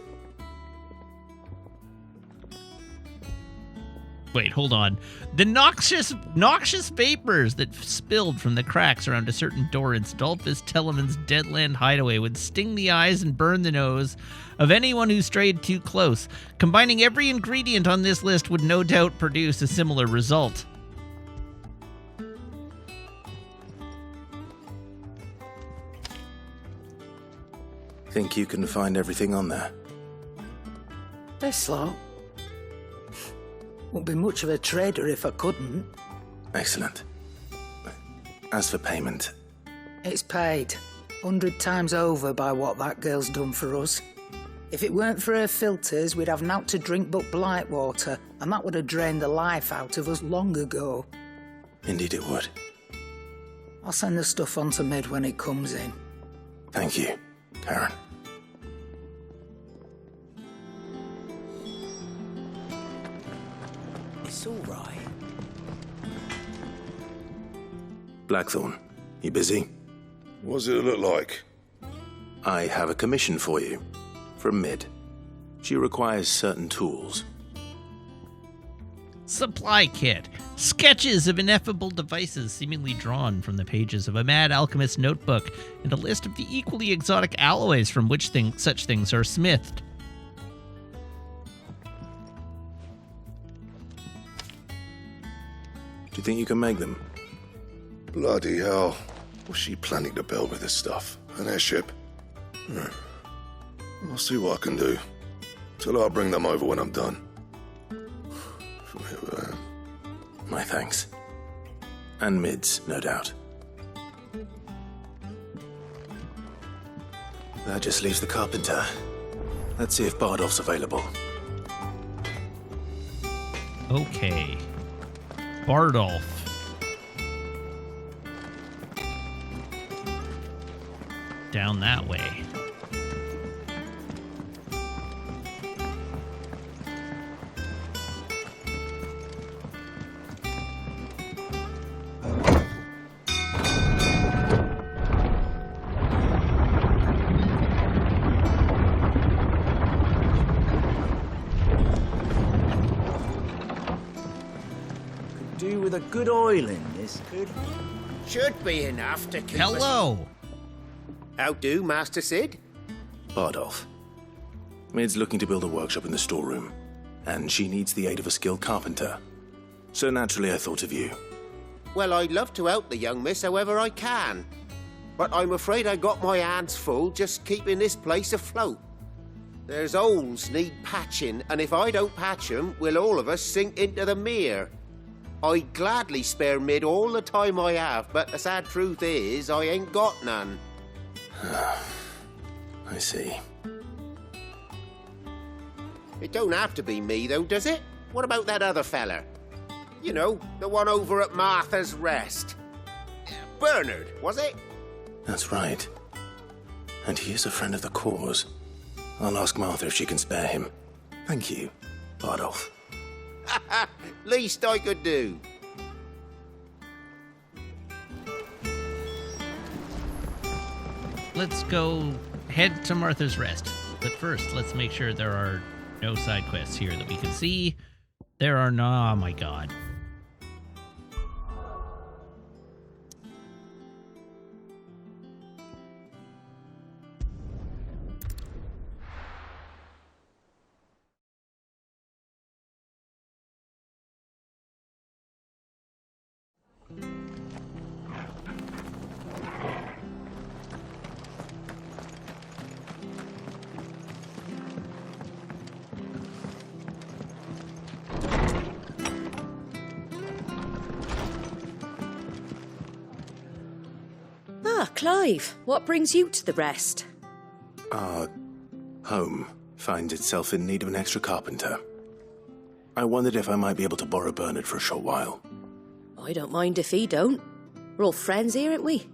Wait, hold on. The noxious vapors that spilled from the cracks around a certain door in Stolfus Teleman's Deadland hideaway would sting the eyes and burn the nose of anyone who strayed too close. Combining every ingredient on this list would no doubt produce a similar result. Think you can find everything on there? This lot. Wouldn't be much of a trader if I couldn't. Excellent. As for payment... It's paid. 100 times over by what that girl's done for us. If it weren't for her filters, we'd have naught to drink but blight water, and that would have drained the life out of us long ago. Indeed it would. I'll send the stuff on to Mid when it comes in. Thank you, Karen. It's all right. Blackthorn, you busy? What does it look like? I have a commission for you. From Mid. She requires certain tools. Supply kit. Sketches of ineffable devices seemingly drawn from the pages of a mad alchemist's notebook, and a list of the equally exotic alloys from which such things are smithed. Do you think you can make them? Bloody hell. What's she planning to build with this stuff? An airship? I'll see what I can do. Tell her I'll bring them over when I'm done. My thanks. And Mid's, no doubt. That just leaves the carpenter. Let's see if Bardolph's available. Okay. Bardolph. Down that way. Could do with a good oiling, this could. Should be enough to keep Hello. How do, Master Sid? Bardolph. Mid's looking to build a workshop in the storeroom, and she needs the aid of a skilled carpenter. So naturally I thought of you. Well, I'd love to help the young miss however I can. But I'm afraid I got my hands full just keeping this place afloat. There's holes need patching, and if I don't patch 'em, we'll all of us sink into the mere. I'd gladly spare Mid all the time I have, but the sad truth is, I ain't got none. I see. It don't have to be me, though, does it? What about that other fella? You know, the one over at Martha's Rest. Bernard, was it? That's right. And he is a friend of the cause. I'll ask Martha if she can spare him. Thank you, Bardolph. Least I could do. Let's go head to Martha's Rest. But first, let's make sure there are no side quests here that we can see. There are no... Oh my god. Ah, Clive, what brings you to the Rest? Our home finds itself in need of an extra carpenter. I wondered if I might be able to borrow Bernard for a short while. I don't mind if he don't. We're all friends here, aren't we?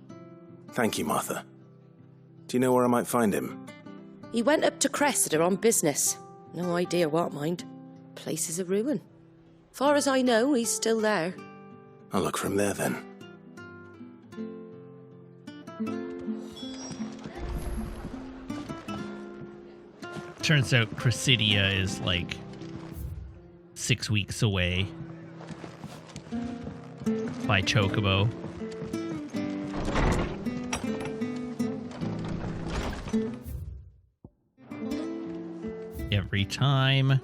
Thank you, Martha. Do you know where I might find him? He went up to Cressida on business. No idea what, mind. Place is a ruin. Far as I know, he's still there. I'll look for him there then. Turns out Cressidia is like 6 weeks away by Chocobo. Every time.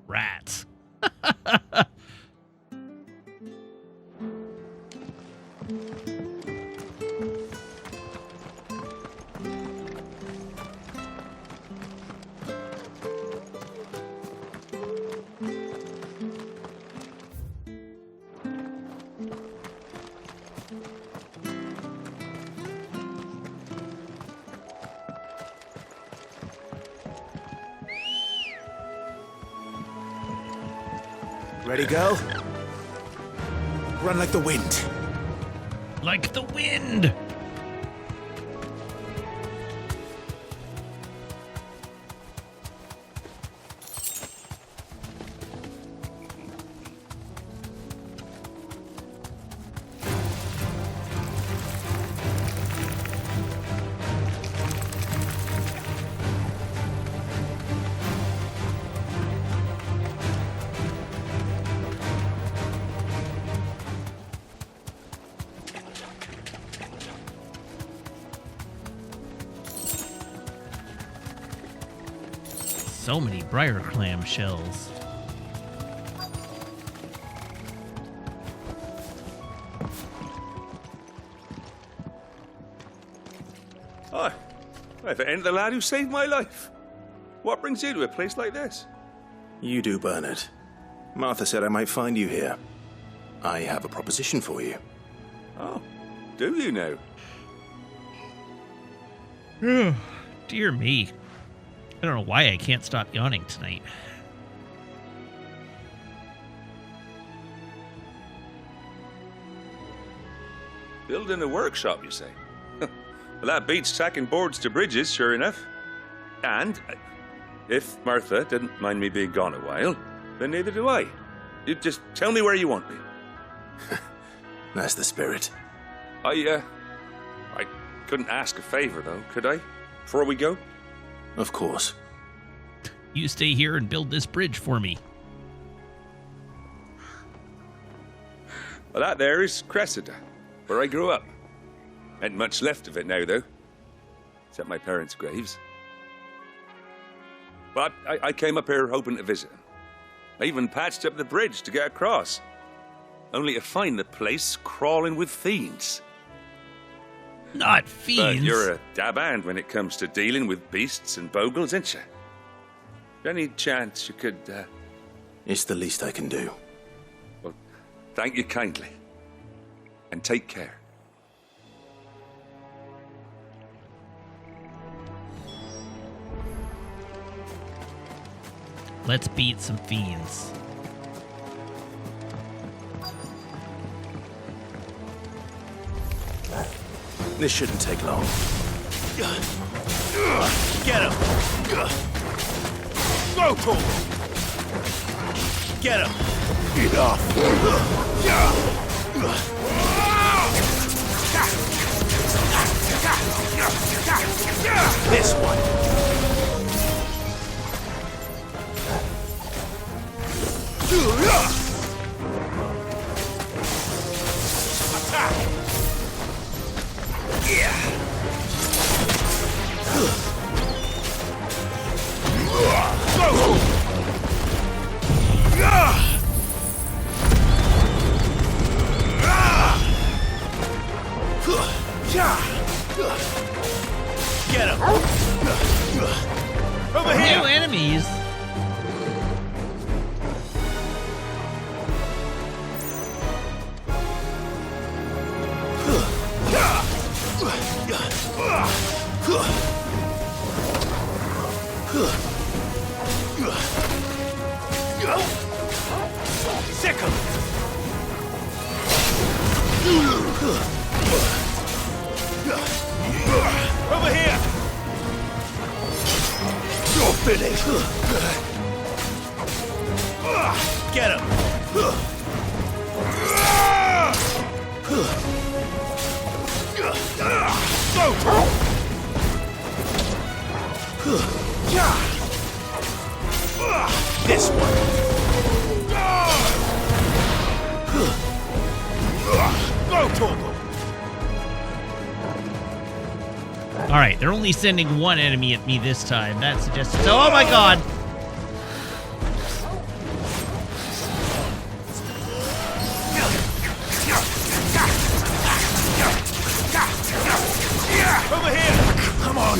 Rats. Ready, girl? Run like the wind. Like the wind! So many briar clam shells. Hi. If it ain't the lad who saved my life. What brings you to a place like this? You do, Bernard. Martha said I might find you here. I have a proposition for you. Oh, do you now? Dear me. I don't know why I can't stop yawning tonight. Building a workshop, you say? Well, that beats tacking boards to bridges, sure enough. And if Martha didn't mind me being gone a while, then neither do I. You just tell me where you want me. That's the spirit. I couldn't ask a favor, though, could I? Before we go? Of course. You stay here and build this bridge for me. Well, that there is Cressida, where I grew up. Ain't much left of it now, though. Except my parents' graves. But I came up here hoping to visit them. I even patched up the bridge to get across. Only to find the place crawling with fiends. Not fiends. But you're a dab hand when it comes to dealing with beasts and bogles, ain't you? Any chance you could, It's the least I can do. Well, thank you kindly. And take care. Let's beat some fiends. This shouldn't take long. Get him! Go, Cole! Get him! Enough! This one! Attack! Get him! Over here! New enemies! Sick him! Over here! You're finished! Get him! Go, Tom! This one! Go, Torgo! All right, they're only sending one enemy at me this time. That suggests. Oh my god! Over here! Come on!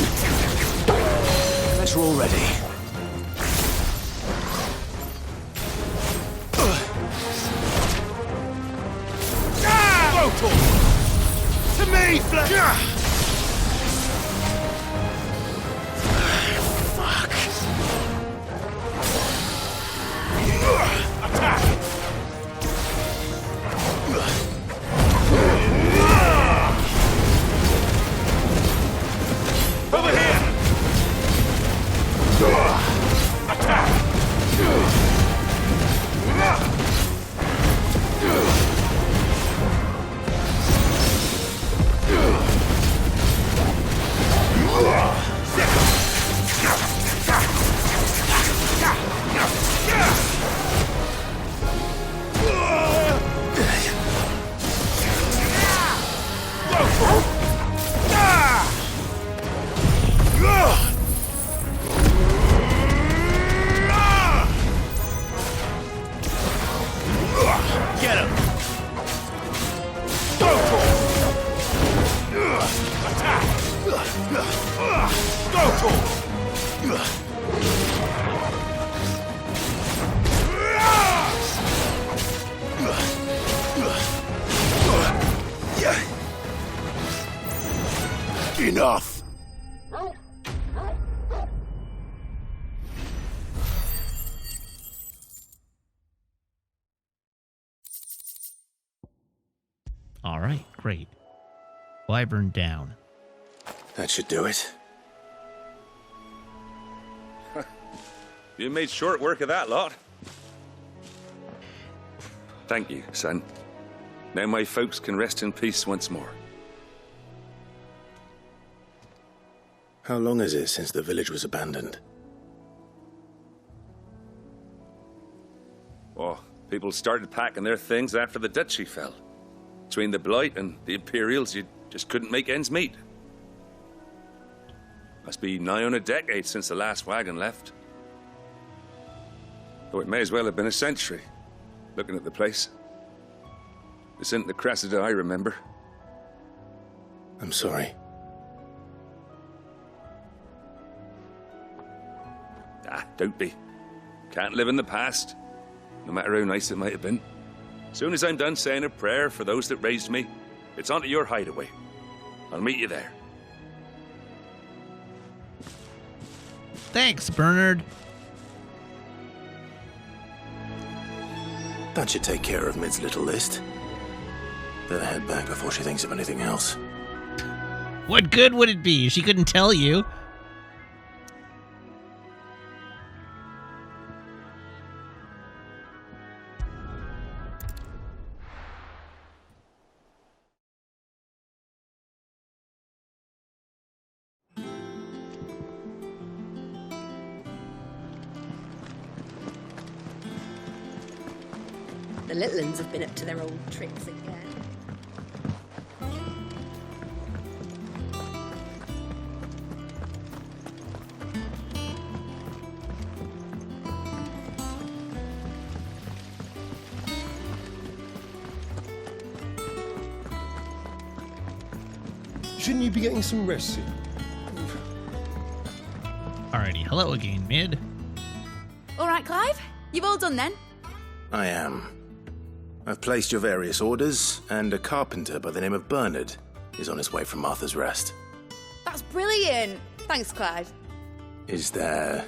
Guess we're all ready. Go, Torgo! To me, Flash! Attack! Over here! Attack! Get him! Go for it! Attack! Go for it! Enough! All right, great. Wyvern down. That should do it. You made short work of that lot. Thank you, son. Now my folks can rest in peace once more. How long is it since the village was abandoned? Oh, people started packing their things after the duchy fell. Between the Blight and the Imperials, you just couldn't make ends meet. Must be nigh on a decade since the last wagon left. Though it may as well have been a century, looking at the place. This isn't the Cressida I remember. I'm sorry. Don't be. Can't live in the past, no matter how nice it might have been. Soon as I'm done saying a prayer for those that raised me, it's onto your hideaway. I'll meet you there. Thanks, Bernard. That should take care of Mid's little list. Better head back before she thinks of anything else. What good would it be? She couldn't tell you. The little uns have been up to their old tricks again. Shouldn't you be getting some rest soon? Alrighty, hello again, Mid. All right, Clive. You've all done then? I am. I've placed your various orders, and a carpenter by the name of Bernard is on his way from Martha's Rest. That's brilliant. Thanks, Clive. Is there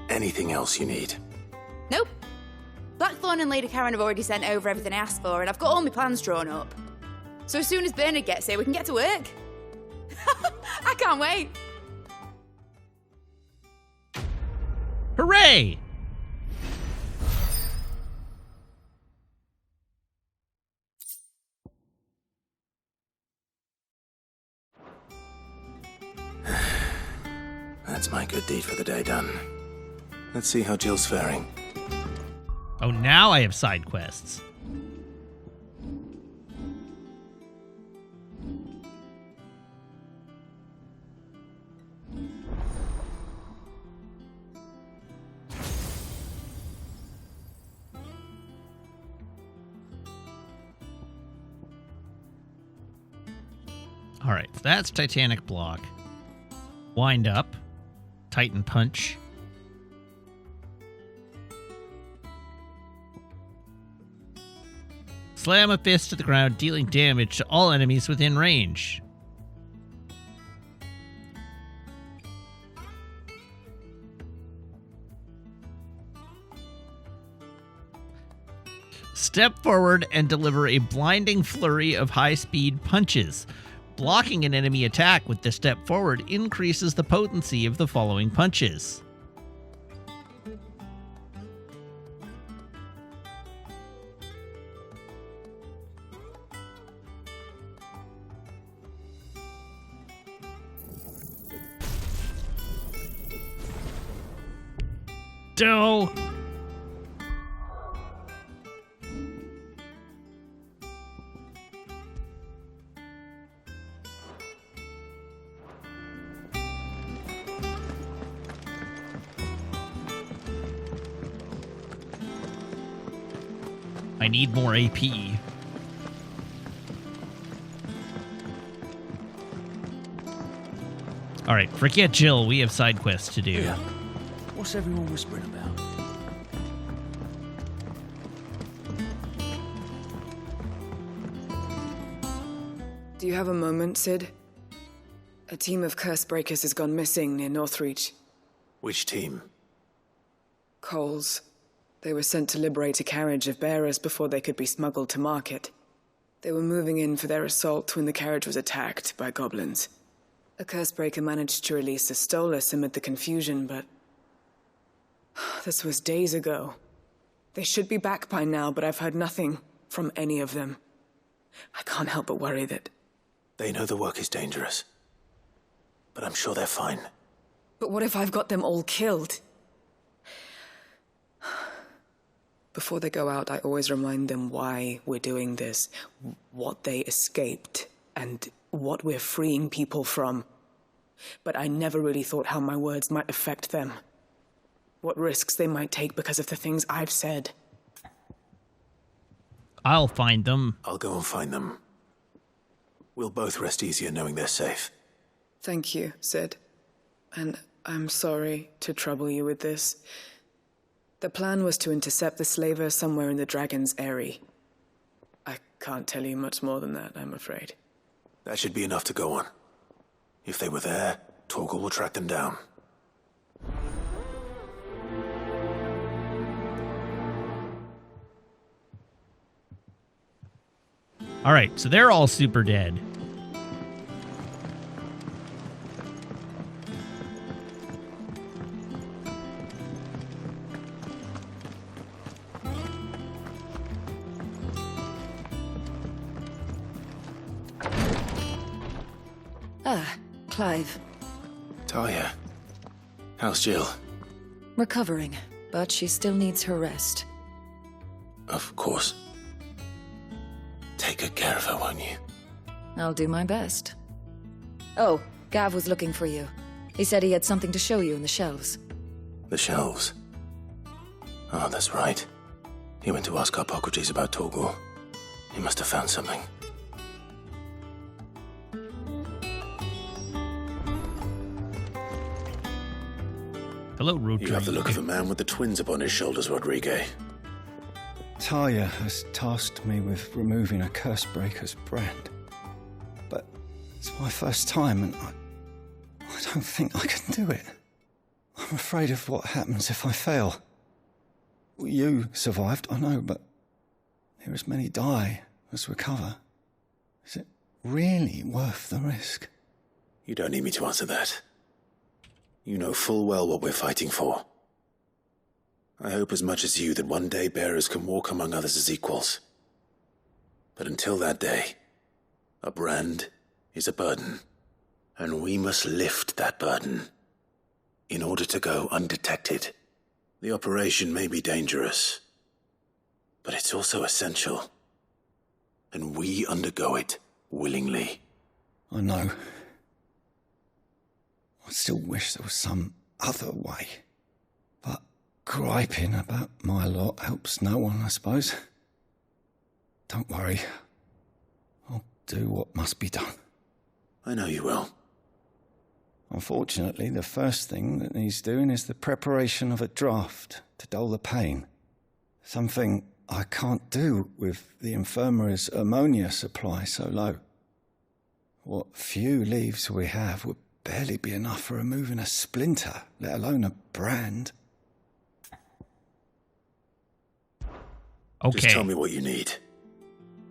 anything else you need? Nope. Blackthorn and Lady Karen have already sent over everything I asked for, and I've got all my plans drawn up. So as soon as Bernard gets here, we can get to work. I can't wait. Hooray! That's my good deed for the day done. Let's see how Jill's faring. Oh, now I have side quests. All right, so that's Titanic Block. Wind Up. Titan Punch. Slam a fist to the ground, dealing damage to all enemies within range. Step forward and deliver a blinding flurry of high-speed punches. Blocking an enemy attack with the step forward increases the potency of the following punches. Doe. I need more AP. All right, forget Jill. We have side quests to do. Yeah. What's everyone whispering about? Do you have a moment, Sid? A team of curse breakers has gone missing near Northreach. Which team? Coles. They were sent to liberate a carriage of bearers before they could be smuggled to market. They were moving in for their assault when the carriage was attacked by goblins. A curse breaker managed to release a Stolus amid the confusion, but This was days ago. They should be back by now, but I've heard nothing from any of them. I can't help but worry that... They know the work is dangerous. But I'm sure they're fine. But what if I've got them all killed? Before they go out, I always remind them why we're doing this, what they escaped, and what we're freeing people from. But I never really thought how my words might affect them. What risks they might take because of the things I've said. I'll find them. I'll go and find them. We'll both rest easier knowing they're safe. Thank you, Sid. And I'm sorry to trouble you with this. The plan was to intercept the slaver somewhere in the Dragon's Eyrie. I can't tell you much more than that, I'm afraid. That should be enough to go on. If they were there, Torgal will track them down. All right, so they're all super dead. Clive. Talia. How's Jill? Recovering, but she still needs her rest. Of course. Take good care of her, won't you? I'll do my best. Oh, Gav was looking for you. He said he had something to show you in the shelves. The shelves? Oh, that's right. He went to ask Hippocrates about Torgal. He must have found something. Hello, Rodrigue. You have the look of a man with the twins upon his shoulders, Rodrigue. Talia has tasked me with removing a Cursebreaker's brand. But it's my first time, and I don't think I can do it. I'm afraid of what happens if I fail. You survived, I know, but here as many die as recover. Is it really worth the risk? You don't need me to answer that. You know full well what we're fighting for. I hope as much as you that one day bearers can walk among others as equals. But until that day, a brand is a burden, and we must lift that burden in order to go undetected. The operation may be dangerous, but it's also essential, and we undergo it willingly. I know. I still wish there was some other way. But griping about my lot helps no one, I suppose. Don't worry. I'll do what must be done. I know you will. Unfortunately, the first thing that needs doing is the preparation of a draft to dull the pain. Something I can't do with the infirmary's ammonia supply so low. What few leaves we have would barely be enough for removing a splinter, let alone a brand. Okay. Just tell me what you need.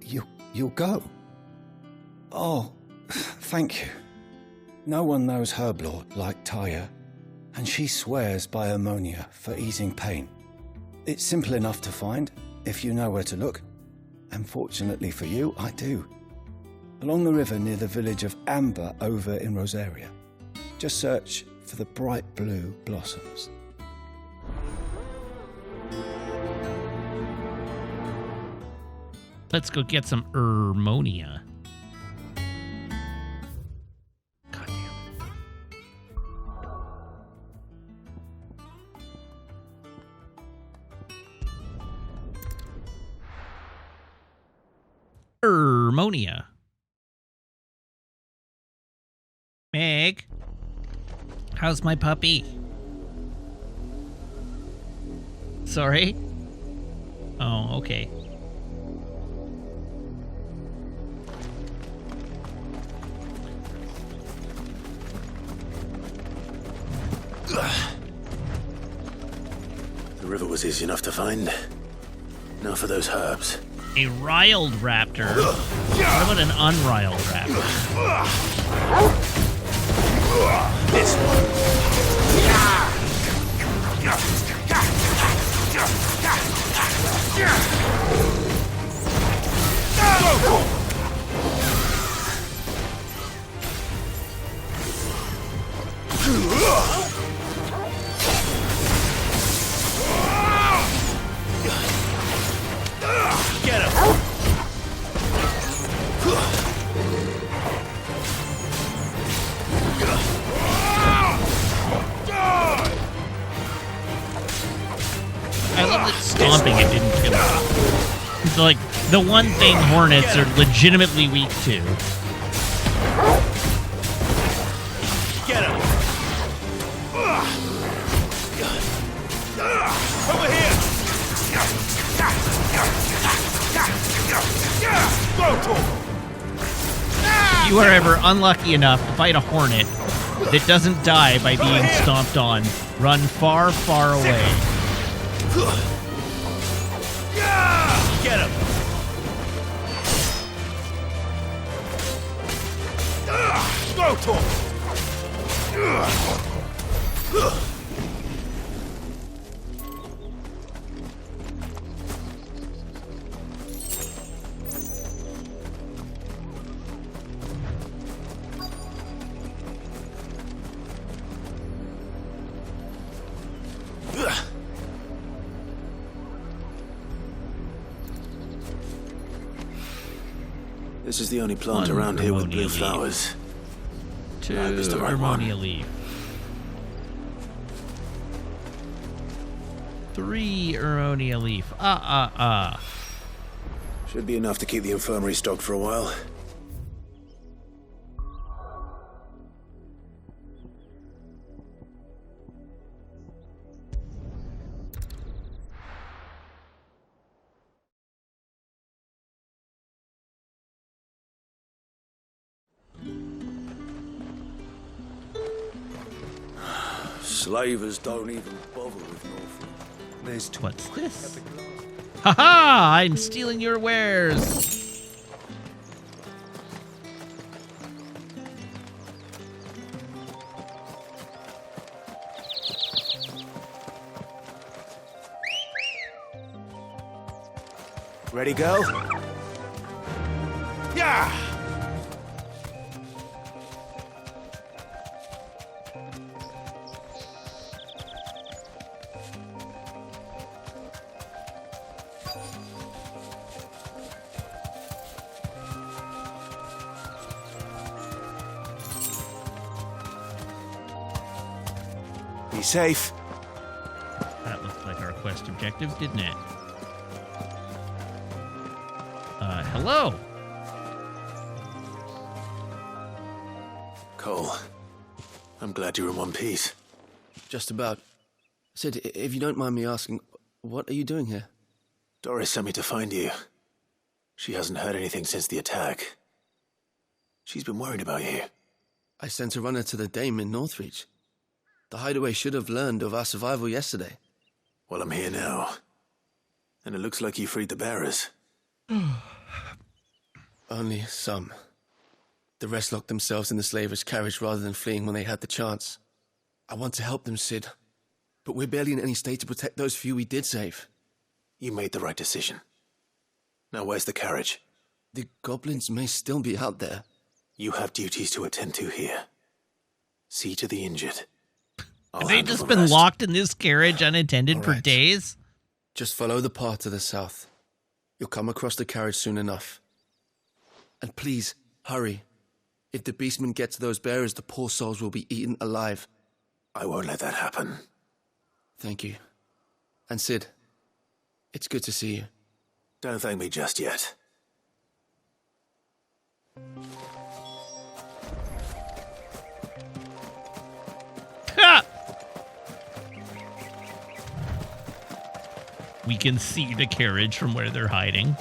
You'll go? Oh, thank you. No one knows Herblord like Talia, and she swears by ammonia for easing pain. It's simple enough to find, if you know where to look. And fortunately for you, I do. Along the river near the village of Amber over in Rosaria. Just search for the bright blue blossoms. Let's go get some ammonia. God damn it. Ammonia. Meg, how's my puppy? Sorry? Oh, okay. The river was easy enough to find. Now for those herbs. A riled raptor. What about an unriled raptor? This one. jumping, it didn't kill it. It's like the one thing hornets are legitimately weak to. Get him! Over here! Go to him! If you are ever unlucky enough to fight a hornet that doesn't die by being stomped on, run far, far away. Get him! Go to him! This is the only plant around here with blue flowers. 2 Is the right Harmonia one. leaf. 3 Harmonia leaf. Should be enough to keep the infirmary stocked for a while. Slavers don't even bother with Norfolk. There's What's this? Haha! I'm stealing your wares! Ready, go? Yeah! Be safe. That looked like our quest objective, didn't it? Hello! Cole, I'm glad you're in one piece. Just about. Sid, if you don't mind me asking, what are you doing here? Doris sent me to find you. She hasn't heard anything since the attack. She's been worried about you. I sent a runner to the Dame in Northreach. The hideaway should have learned of our survival yesterday. Well, I'm here now. And it looks like you freed the bearers. Only some. The rest locked themselves in the slavers' carriage rather than fleeing when they had the chance. I want to help them, Sid. But we're barely in any state to protect those few we did save. You made the right decision. Now where's the carriage? The goblins may still be out there. You have duties to attend to here. See to the injured. Have they just been locked in this carriage unattended for Alright. days? Just follow the path to the south. You'll come across the carriage soon enough. And please, hurry. If the beastmen get to those bearers, the poor souls will be eaten alive. I won't let that happen. Thank you. And Sid, it's good to see you. Don't thank me just yet. Ha! We can see the carriage from where they're hiding.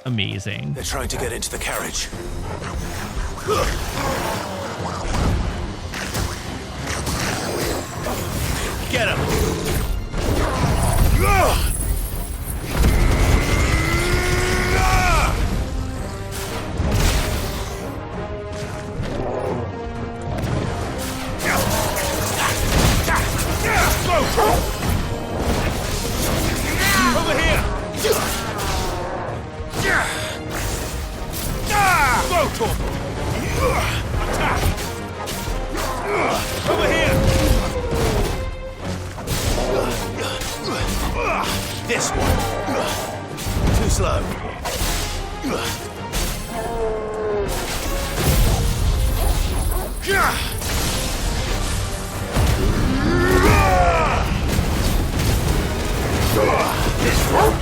Amazing. They're trying to get into the carriage. Get him! Over here! Go to him! Attack! Over here! This one! Too slow. This one!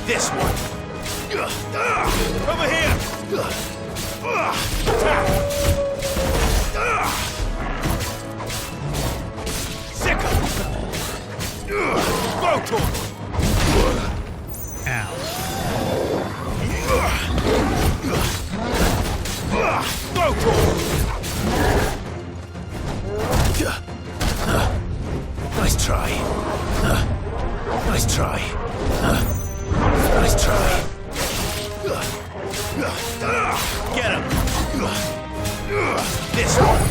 This one. Over here. Sicker. Go to him. Ow. Go to him. Nice try. Nice try. Nice try. Get him. This one.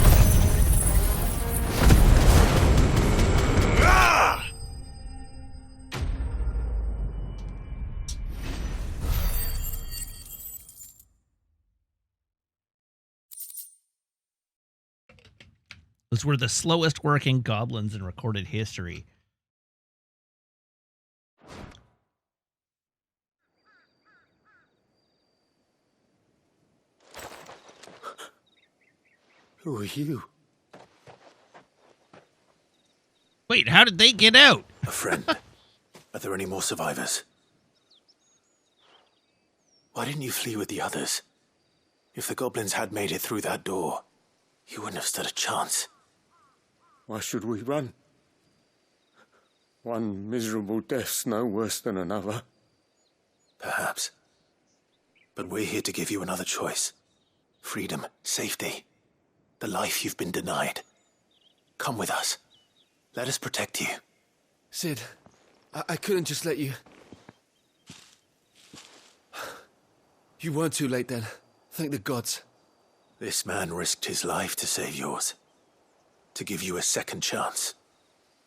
Those were the slowest working goblins in recorded history. Who are you? Wait, how did they get out? A friend. Are there any more survivors? Why didn't you flee with the others? If the goblins had made it through that door, you wouldn't have stood a chance. Why should we run? One miserable death's no worse than another. Perhaps. But we're here to give you another choice. Freedom, safety, the life you've been denied. Come with us. Let us protect you. Sid, I couldn't just let you... You weren't too late then. Thank the gods. This man risked his life to save yours. To give you a second chance.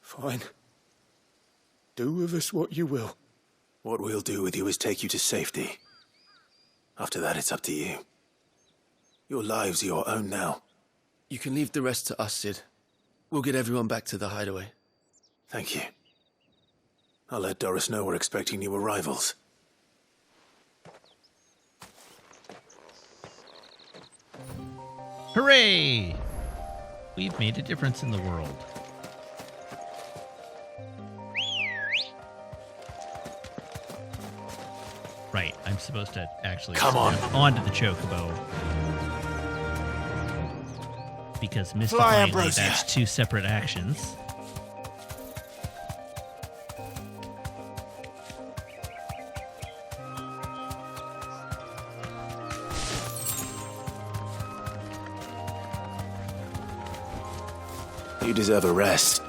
Fine. Do with us what you will. What we'll do with you is take you to safety. After that, it's up to you. Your lives are your own now. You can leave the rest to us, Sid. We'll get everyone back to the hideaway. Thank you. I'll let Doris know we're expecting new arrivals. Hooray! We've made a difference in the world. Right, I'm supposed to actually come on onto the chocobo. Because Fly, mystically, Ambrosia. that's two separate actions. You deserve a rest.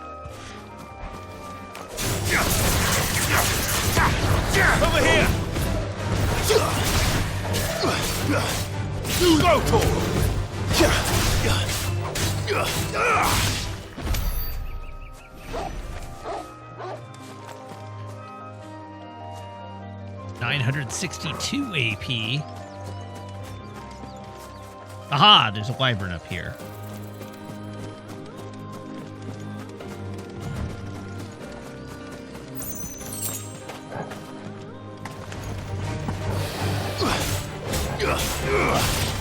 Over here! Go to him! 962 AP. Aha, there's a wyvern up here.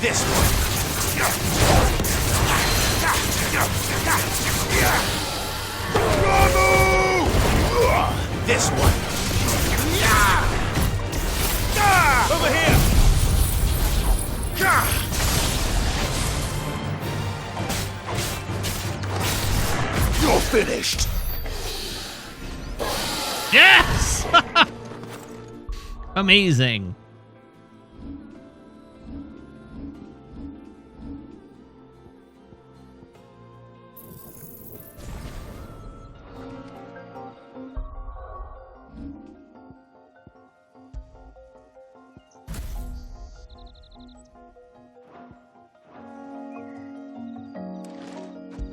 This one. This one. Over here. You're finished. Yes! Amazing.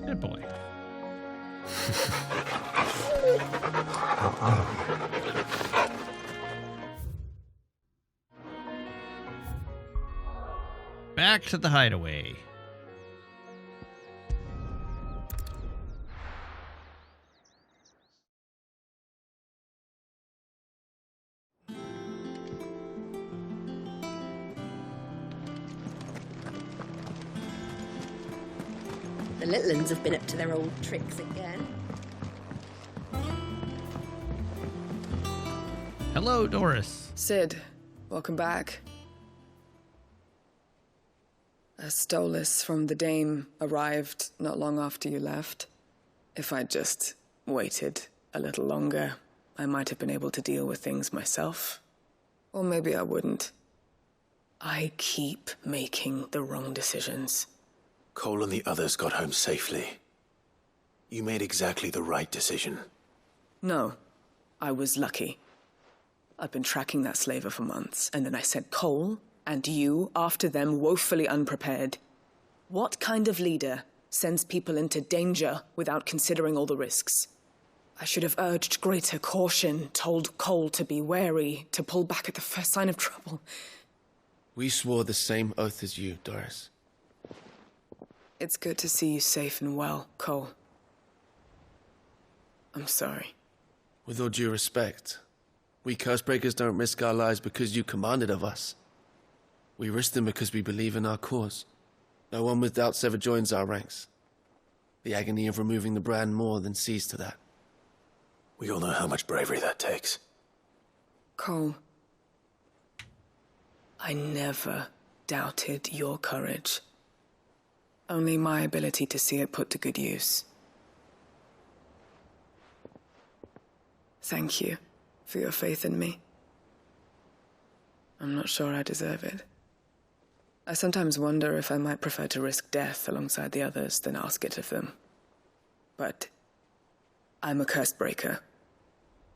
Good boy. Back to the hideaway. The little uns have been up to their old tricks again. Hello, Doris. Sid, welcome back. A Stolas from the Dame arrived not long after you left. If I'd just waited a little longer, I might have been able to deal with things myself. Or maybe I wouldn't. I keep making the wrong decisions. Cole and the others got home safely. You made exactly the right decision. No, I was lucky. I've been tracking that slaver for months, and then I sent Cole and you after them, woefully unprepared. What kind of leader sends people into danger without considering all the risks? I should have urged greater caution, told Cole to be wary, to pull back at the first sign of trouble. We swore the same oath as you, Doris. It's good to see you safe and well, Cole. I'm sorry. With all due respect, we Cursebreakers don't risk our lives because you commanded of us. We risk them because we believe in our cause. No one with doubts ever joins our ranks. The agony of removing the brand more than sees to that. We all know how much bravery that takes. Cole, I never doubted your courage. Only my ability to see it put to good use. Thank you for your faith in me. I'm not sure I deserve it. I sometimes wonder if I might prefer to risk death alongside the others than ask it of them. But I'm a Cursebreaker.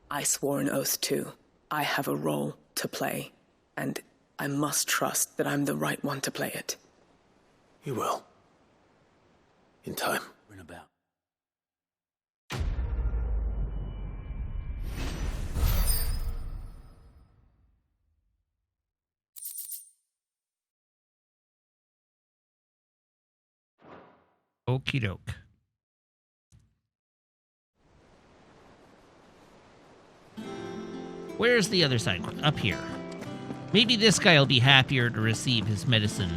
I swore an oath too. I have a role to play, and I must trust that I'm the right one to play it. You will. In time. Bring about. Okie doke. Where's the other side? Up here. Maybe this guy will be happier to receive his medicine.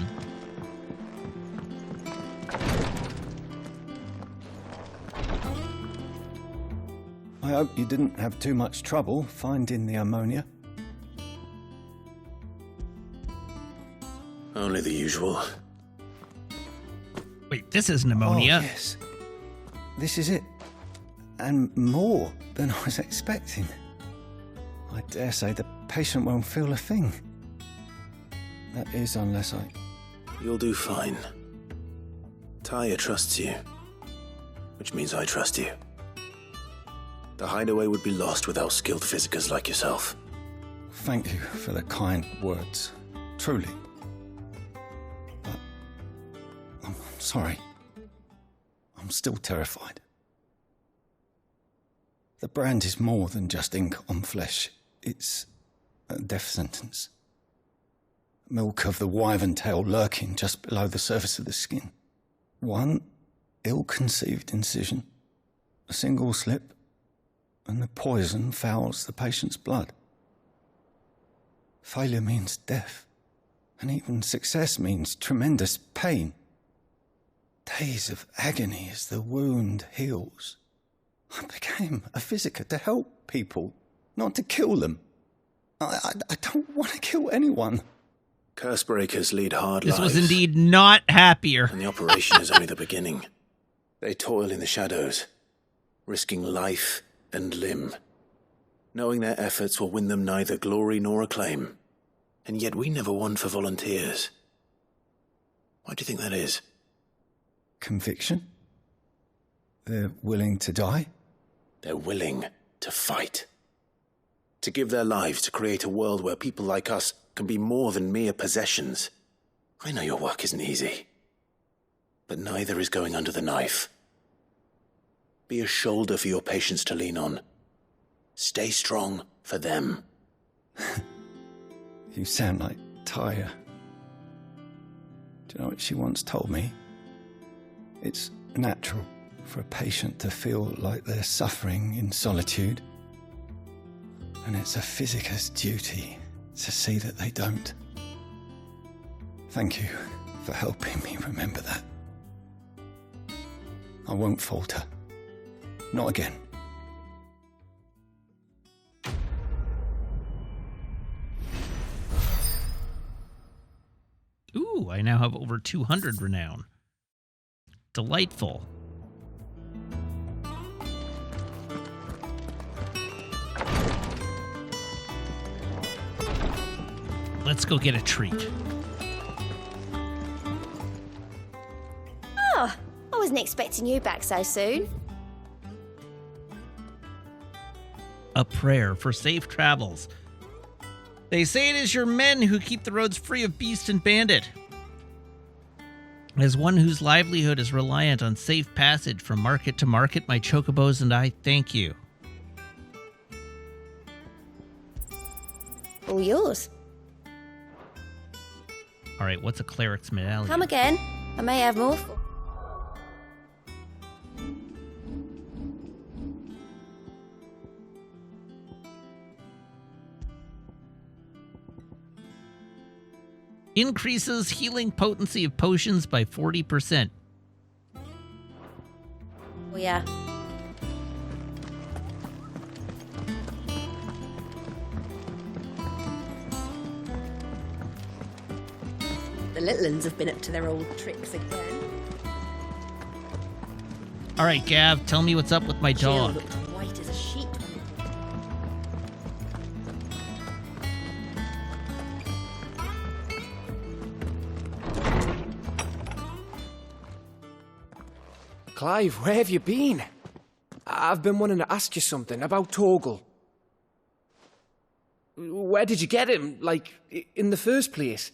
I hope you didn't have too much trouble finding the ammonia. Only the usual. Wait, this is pneumonia. Oh, yes. This is it. And more than I was expecting. I dare say the patient won't feel a thing. That is, unless I... You'll do fine. Taya trusts you, which means I trust you. The hideaway would be lost without skilled physicers like yourself. Thank you for the kind words. Truly. But I'm sorry. I'm still terrified. The brand is more than just ink on flesh. It's a death sentence. Milk of the wyvern tail lurking just below the surface of the skin. One ill-conceived incision, a single slip, and the poison fouls the patient's blood. Failure means death, and even success means tremendous pain. Days of agony as the wound heals. I became a physiker to help people, not to kill them. I don't want to kill anyone. Cursebreakers lead hard lives. This was indeed not happier. And the operation is only the beginning. They toil in the shadows, risking life and limb, knowing their efforts will win them neither glory nor acclaim. And yet we never won for volunteers. Why do you think that is? Conviction? They're willing to die? They're willing to fight. To give their lives to create a world where people like us can be more than mere possessions. I know your work isn't easy, but neither is going under the knife. Be a shoulder for your patients to lean on. Stay strong for them. You sound like Tyre. Do you know what she once told me? It's natural for a patient to feel like they're suffering in solitude. And it's a physicist's duty to see that they don't. Thank you for helping me remember that. I won't falter. Not again. Ooh, I now have over 200 renown. Delightful. Let's go get a treat. Oh, I wasn't expecting you back so soon. A prayer for safe travels. They say it is your men who keep the roads free of beast and bandit. As one whose livelihood is reliant on safe passage from market to market, my chocobos and I thank you. All yours. All right, what's a cleric's medallion? Come again. I may have more. Increases healing potency of potions by 40%. Oh, yeah. The little uns have been up to their old tricks again. All right, Gav, tell me what's up with my Jill dog. looked white as a sheet. Clive, where have you been? I've been wanting to ask you something about Torgal. Where did you get him, like, in the first place?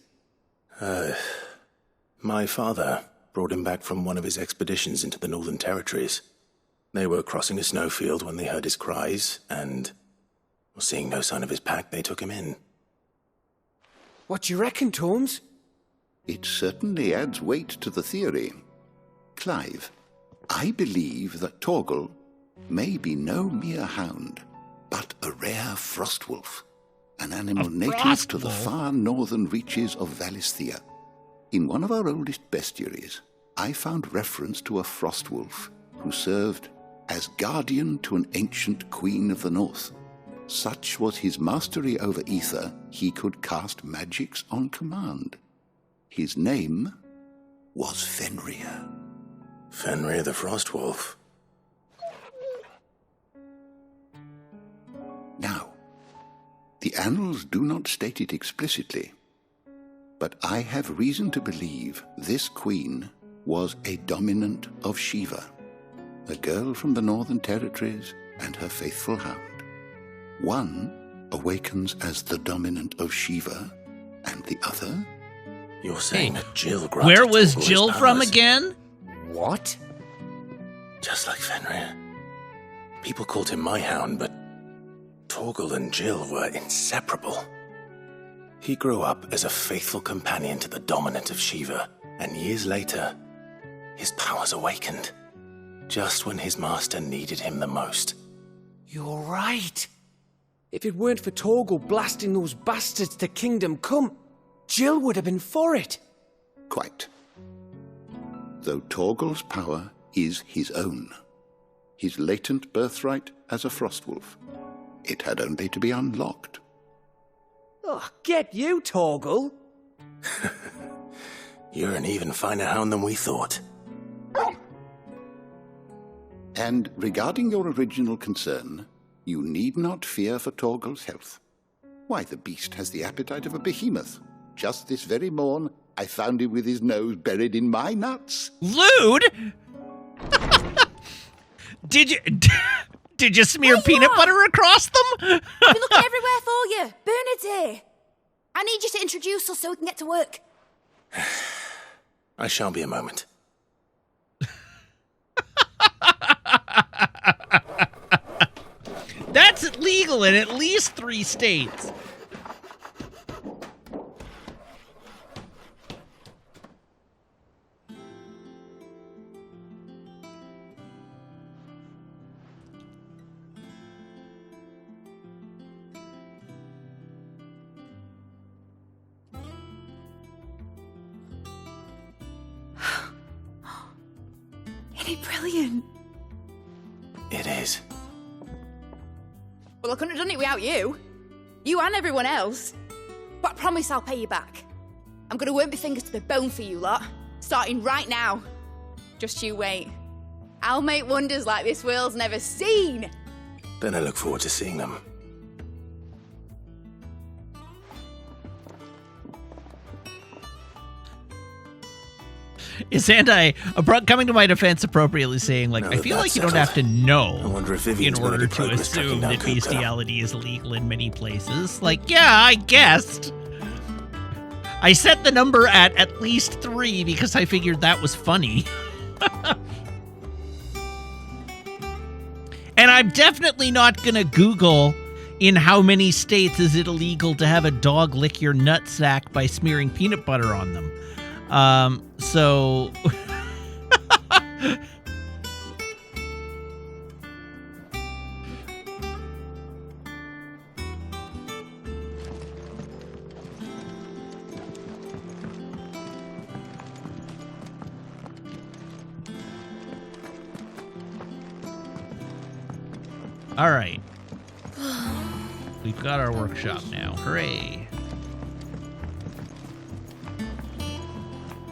My father brought him back from one of his expeditions into the Northern Territories. They were crossing a snowfield when they heard his cries, and, seeing no sign of his pack, they took him in. What do you reckon, Torms? It certainly adds weight to the theory. Clive, I believe that Torgal may be no mere hound, but a rare frostwolf, an animal native to the far northern reaches of Valisthea. In one of our oldest bestiaries, I found reference to a frostwolf who served as guardian to an ancient queen of the north. Such was his mastery over ether, he could cast magics on command. His name was Fenrir. Fenrir the Frostwolf. Now, the annals do not state it explicitly, but I have reason to believe this queen was a dominant of Shiva, a girl from the Northern Territories and her faithful hound. One awakens as the dominant of Shiva, and the other... You're saying that Jill granted Where was Torgal Jill his from powers? again? What? Just like Fenrir. People called him my hound, but Torgal and Jill were inseparable. He grew up as a faithful companion to the dominant of Shiva, and years later, his powers awakened, just when his master needed him the most. You're right. If it weren't for Torgal blasting those bastards to Kingdom Come, Jill would have been for it. Quite. Though Torgal's power is his own, his latent birthright as a frostwolf, it had only to be unlocked. Oh, get you, Torgal. You're an even finer hound than we thought. And regarding your original concern, you need not fear for Torgal's health. Why, the beast has the appetite of a behemoth. Just this very morn, I found him with his nose buried in my nuts. Lewd? Did you smear peanut butter across them? I've been looking everywhere for you. Bernard's here. I need you to introduce us so we can get to work. I shall be a moment. That's legal in at least 3 states. Isn't it brilliant? It is. Well, I couldn't have done it without you. You and everyone else. But I promise I'll pay you back. I'm gonna work my fingers to the bone for you lot, starting right now. Just you wait. I'll make wonders like this world's never seen. Then I look forward to seeing them. Is Sandai coming to my defense appropriately saying, like, Now I that feel like that's you don't settled, have to know I wonder if in Vivian's gonna order do to progress tracking assume down that Kupka. bestiality is legal in many places. Like, yeah, I guessed. I set the number at least 3 because I figured that was funny. And I'm definitely not going to Google in how many states is it illegal to have a dog lick your nutsack by smearing peanut butter on them. So... All right. We've got our workshop now. Hooray.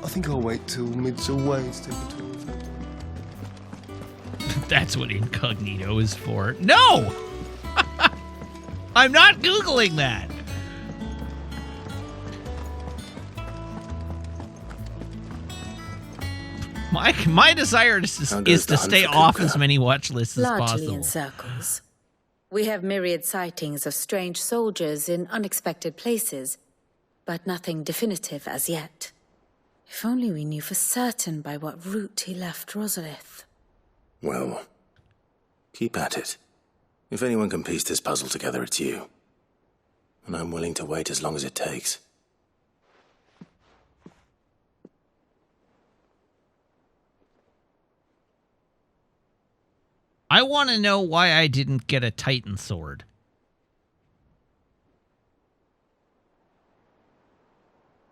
I think I'll wait till mid's away instead of between. That's what incognito is for. No! I'm not Googling that. My desire is to stay off as many watch lists as Largely possible. in circles. We have myriad sightings of strange soldiers in unexpected places, but nothing definitive as yet. If only we knew for certain by what route he left Rosalith. Well, keep at it. If anyone can piece this puzzle together, it's you. And I'm willing to wait as long as it takes. I want to know why I didn't get a Titan sword.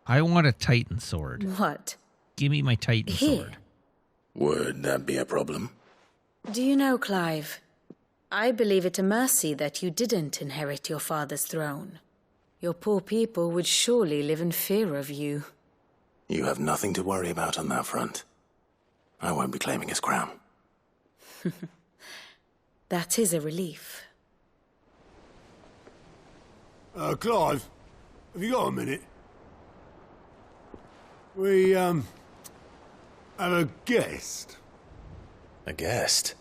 I want a Titan sword. What? Give me my Titan sword. Would that be a problem? Do you know, Clive? I believe it a mercy that you didn't inherit your father's throne. Your poor people would surely live in fear of you. You have nothing to worry about on that front. I won't be claiming his crown. That is a relief. Clive, have you got a minute? We, have a guest. A guest?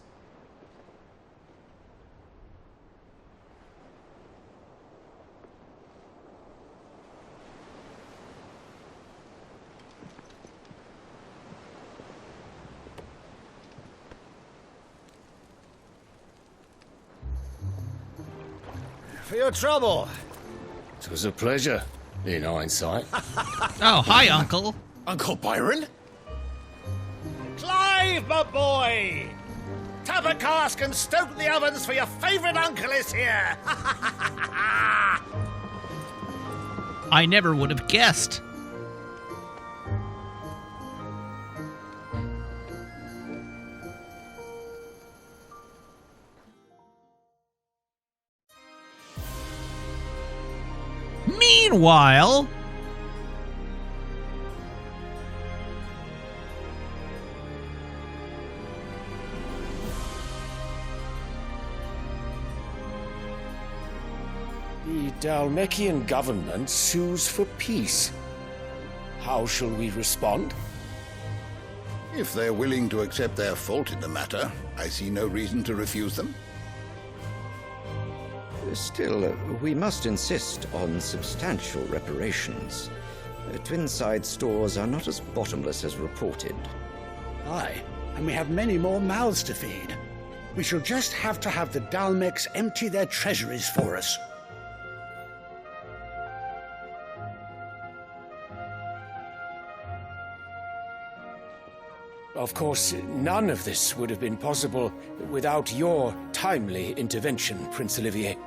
For your trouble. It was a pleasure, in hindsight. Oh, hi, Uncle. Uncle Byron? Clive, my boy! Tap a cask and stoke the ovens for your favourite uncle is here! I never would have guessed. Meanwhile... The Dalmekian government sues for peace. How shall we respond? If they're willing to accept their fault in the matter, I see no reason to refuse them. Still, we must insist on substantial reparations. Twinside stores are not as bottomless as reported. Aye, and we have many more mouths to feed. We shall just have to have the Dalmex empty their treasuries for us. Of course, none of this would have been possible without your timely intervention, Prince Olivier.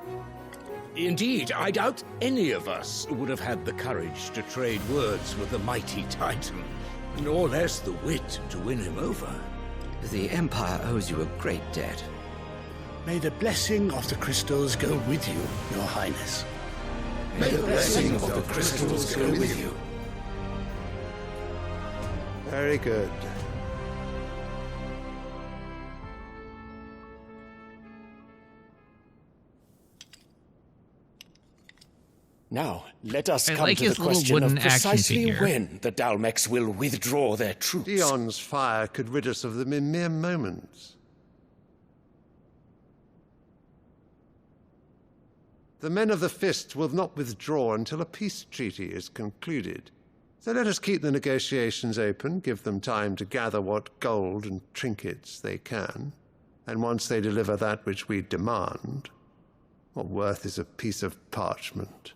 Indeed, I doubt any of us would have had the courage to trade words with the mighty Titan, nor less the wit to win him over. The Empire owes you a great debt. May the blessing of the crystals go with you, Your Highness. May the blessing of the crystals go with you. Very good. Now, let us I come like to his the little question of wooden action precisely figure. when the Dalmex will withdraw their troops. Dion's fire could rid us of them in mere moments. The men of the Fist will not withdraw until a peace treaty is concluded. So let us keep the negotiations open, give them time to gather what gold and trinkets they can, and once they deliver that which we demand, what worth is a piece of parchment?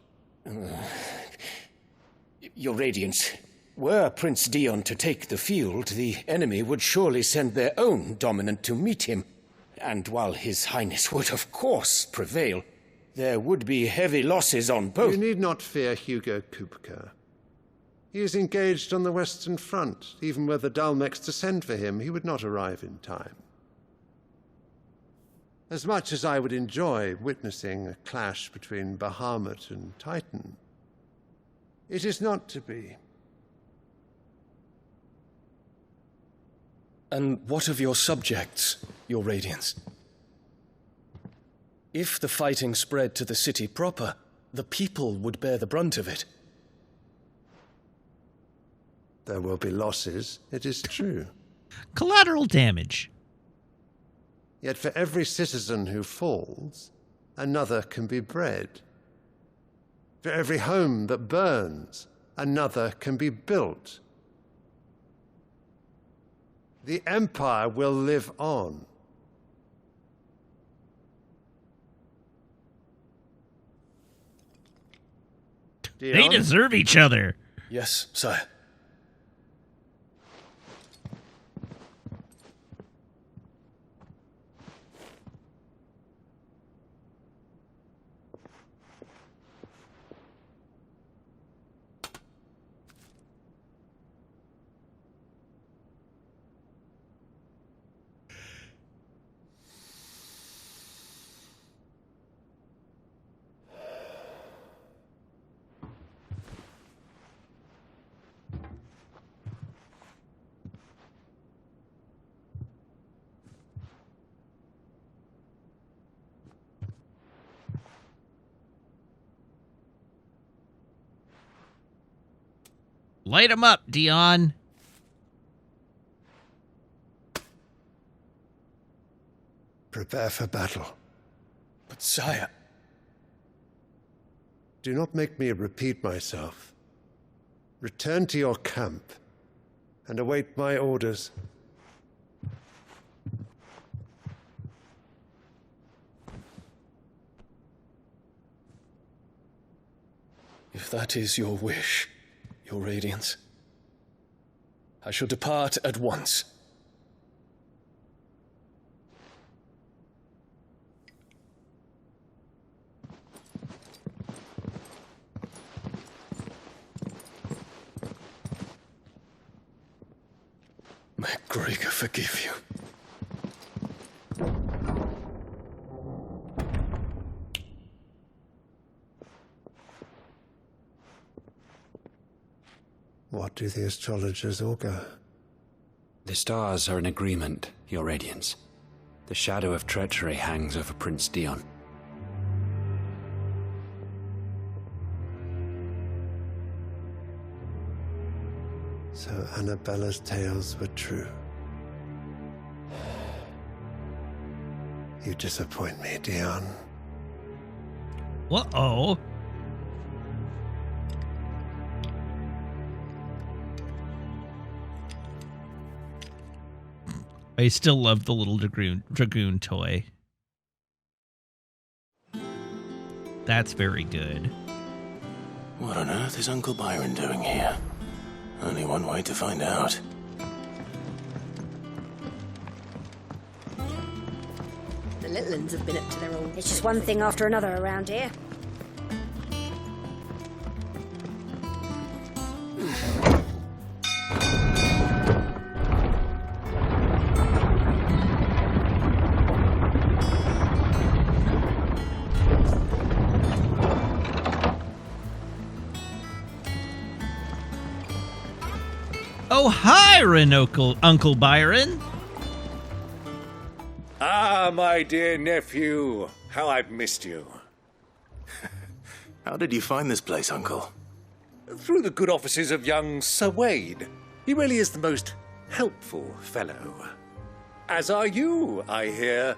Your Radiance, were Prince Dion to take the field, the enemy would surely send their own dominant to meet him. And while His Highness would of course prevail, there would be heavy losses on both. You need not fear Hugo Kupka. He is engaged on the Western Front. Even were the Dalmex to send for him, he would not arrive in time. As much as I would enjoy witnessing a clash between Bahamut and Titan, it is not to be. And what of your subjects, Your Radiance? If the fighting spread to the city proper, the people would bear the brunt of it. There will be losses, it is true. Collateral damage. Yet for every citizen who falls, another can be bred. For every home that burns, another can be built. The Empire will live on. They deserve each other. Yes, sire. Light him up, Dion. Prepare for battle. But sire... Do not make me repeat myself. Return to your camp and await my orders. If that is your wish, Your Radiance, I shall depart at once. May Gregor forgive you. What do the astrologers augur? The stars are in agreement, Your Radiance. The shadow of treachery hangs over Prince Dion. So Annabella's tales were true. You disappoint me, Dion. Uh-oh. I still love the little dragoon toy. That's very good. What on earth is Uncle Byron doing here? Only one way to find out. The little uns have been up to their old... It's just one thing after another around here. Oh, hi, Uncle Byron. Ah, my dear nephew. How I've missed you. How did you find this place, Uncle? Through the good offices of young Sir Wade. He really is the most helpful fellow. As are you, I hear.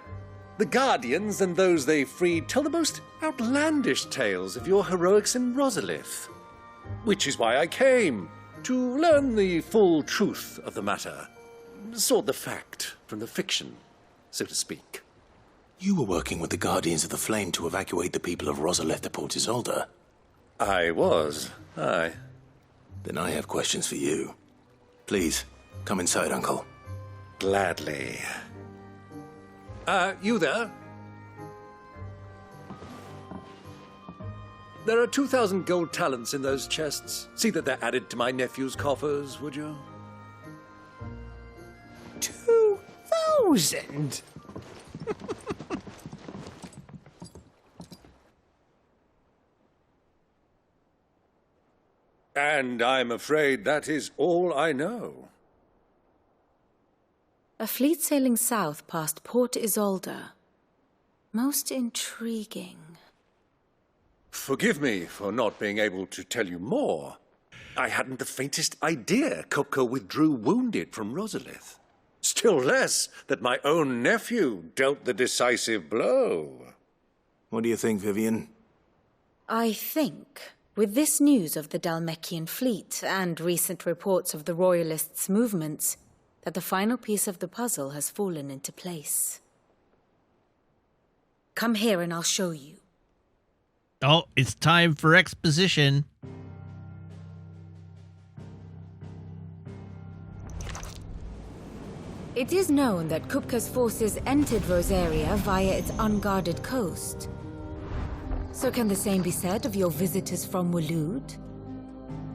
The Guardians and those they freed tell the most outlandish tales of your heroics in Rosalith. Which is why I came. To learn the full truth of the matter. Sort the fact from the fiction, so to speak. You were working with the Guardians of the Flame to evacuate the people of Rosalith to Port Isolde. I was, aye. Then I have questions for you. Please, come inside, Uncle. Gladly. You there? There are 2,000 gold talents in those chests. See that they're added to my nephew's coffers, would you? 2,000? And I'm afraid that is all I know. A fleet sailing south past Port Isolde. Most intriguing. Forgive me for not being able to tell you more. I hadn't the faintest idea Kupka withdrew wounded from Rosalith. Still less that my own nephew dealt the decisive blow. What do you think, Vivian? I think, with this news of the Dhalmekian fleet and recent reports of the Royalists' movements, that the final piece of the puzzle has fallen into place. Come here and I'll show you. Oh, it's time for exposition. It is known that Kupka's forces entered Rosaria via its unguarded coast. So can the same be said of your visitors from Waloed?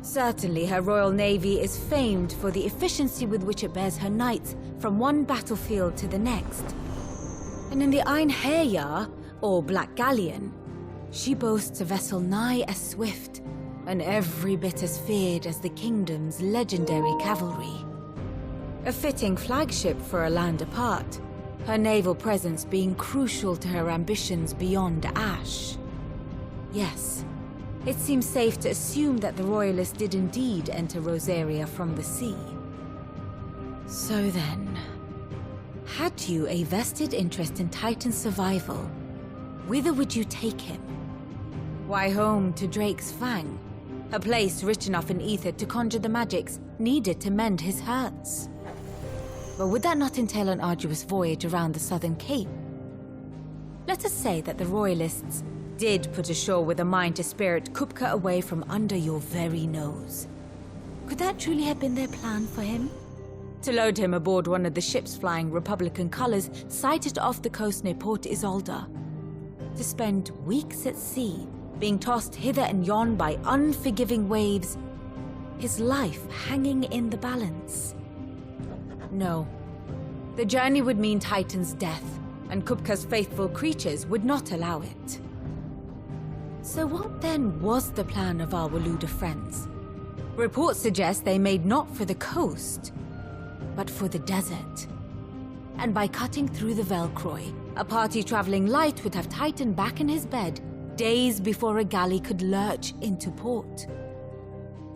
Certainly her Royal Navy is famed for the efficiency with which it bears her knights from one battlefield to the next. And in the Einherjar, or Black Galleon, she boasts a vessel nigh as swift, and every bit as feared as the kingdom's legendary cavalry. A fitting flagship for a land apart, her naval presence being crucial to her ambitions beyond Ash. Yes, it seems safe to assume that the Royalists did indeed enter Rosaria from the sea. So then, had you a vested interest in Titan's survival, whither would you take him? Why, home to Drake's Fang, a place rich enough in ether to conjure the magics needed to mend his hurts. But would that not entail an arduous voyage around the southern cape? Let us say that the Royalists did put ashore with a mind to spirit Kupka away from under your very nose. Could that truly have been their plan for him? To load him aboard one of the ships flying Republican colors sighted off the coast near Port Isolde? To spend weeks at sea, being tossed hither and yon by unforgiving waves, his life hanging in the balance? No. The journey would mean Titan's death, and Kupka's faithful creatures would not allow it. So what then was the plan of our Waluda friends? Reports suggest they made not for the coast, but for the desert. And by cutting through the Velcroy, a party traveling light would have Titan back in his bed days before a galley could lurch into port.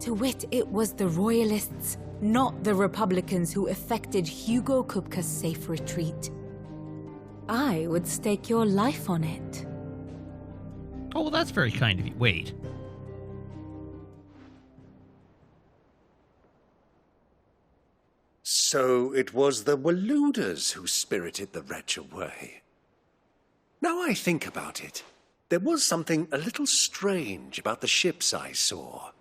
To wit, it was the Royalists, not the Republicans, who effected Hugo Kupka's safe retreat. I would stake your life on it. Oh, well, that's very kind of you. Wait. So it was the Waluders who spirited the wretch away. Now I think about it, there was something a little strange about the ships I saw.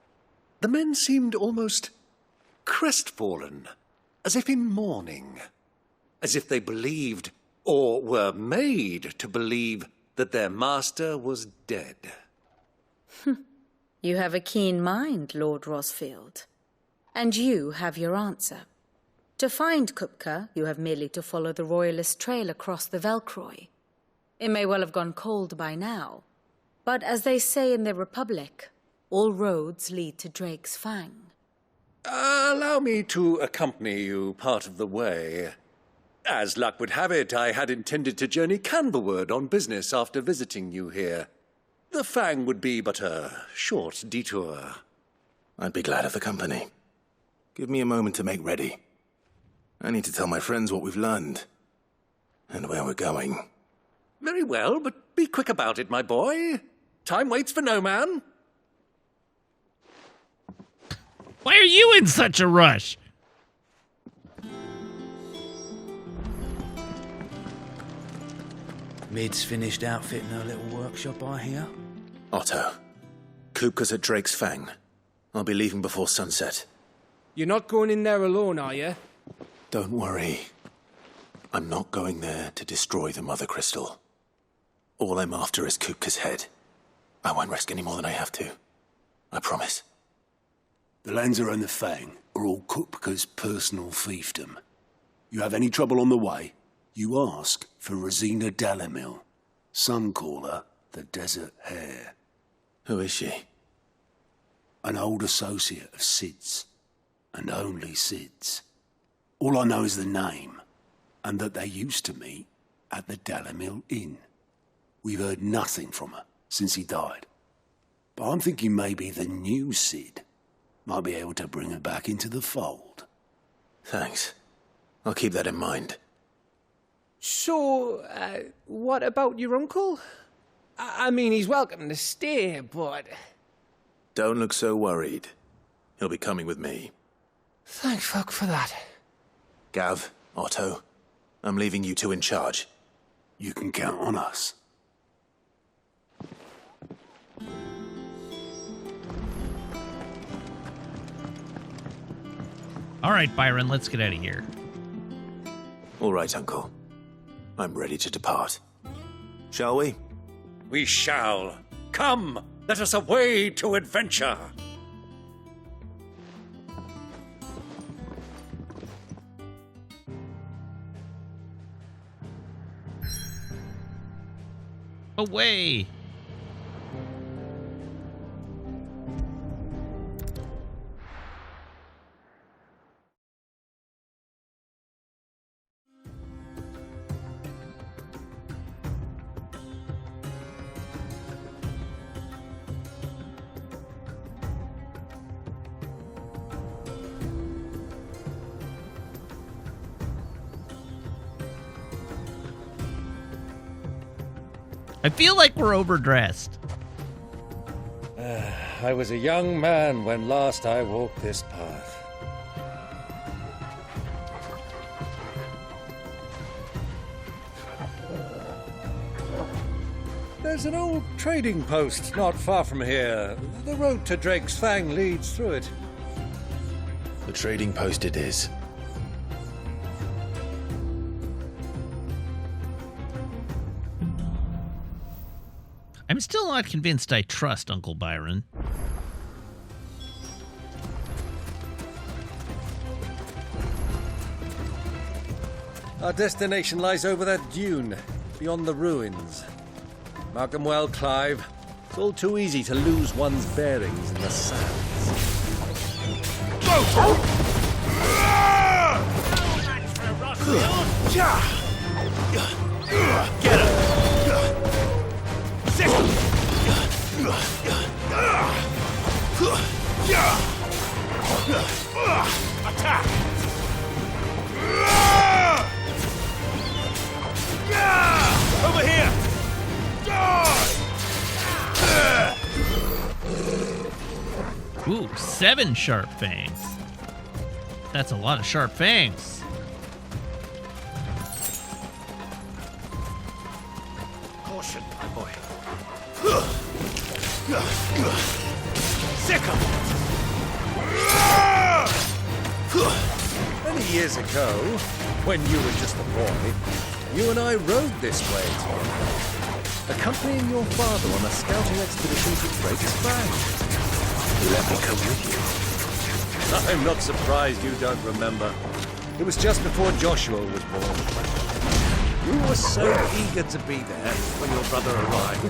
The men seemed almost crestfallen, as if in mourning, as if they believed, or were made to believe, that their master was dead. You have a keen mind, Lord Rosfield. And you have your answer. To find Kupka, you have merely to follow the Royalist trail across the Velcroy. It may well have gone cold by now, but as they say in the Republic, all roads lead to Drake's Fang. Allow me to accompany you part of the way. As luck would have it, I had intended to journey Canberward on business after visiting you here. The Fang would be but a short detour. I'd be glad of the company. Give me a moment to make ready. I need to tell my friends what we've learned and where we're going. Very well, but be quick about it, my boy. Time waits for no man. Why are you in such a rush? Mid's finished outfitting her little workshop, I hear. Otto, Kupka's at Drake's Fang. I'll be leaving before sunset. You're not going in there alone, are you? Don't worry. I'm not going there to destroy the Mother Crystal. All I'm after is Kupka's head. I won't risk any more than I have to. I promise. The Lanza and the Fang are all Kupka's personal fiefdom. You have any trouble on the way, you ask for Rosina Dalamil. Some call her the Desert Hare. Who is she? An old associate of Sid's, and only Sid's. All I know is the name, and that they used to meet at the Dalamil Inn. We've heard nothing from her since he died. But I'm thinking maybe the new Sid might be able to bring her back into the fold. Thanks. I'll keep that in mind. So, what about your uncle? I mean, he's welcome to stay, but... Don't look so worried. He'll be coming with me. Thank fuck for that. Gav, Otto, I'm leaving you two in charge. You can count on us. All right, Byron, let's get out of here. All right, Uncle. I'm ready to depart. Shall we? We shall. Come, let us away to adventure. Away! I feel like we're overdressed. I was a young man when last I walked this path. There's an old trading post not far from here. The road to Drake's Fang leads through it. The trading post it is. I'm still not convinced I trust Uncle Byron. Our destination lies over that dune, beyond the ruins. Mark them well, Clive. It's all too easy to lose one's bearings in the sands. Get him! Attack! Over here! Ooh, 7 sharp fangs. That's a lot of sharp fangs. attention, my boy. Sick of it! Many years ago, when you were just a boy, you and I rode this way together, accompanying your father on a scouting expedition to Drake's Crag. You let me come with you. I'm not surprised you don't remember. It was just before Joshua was born. You were so eager to be there when your brother arrived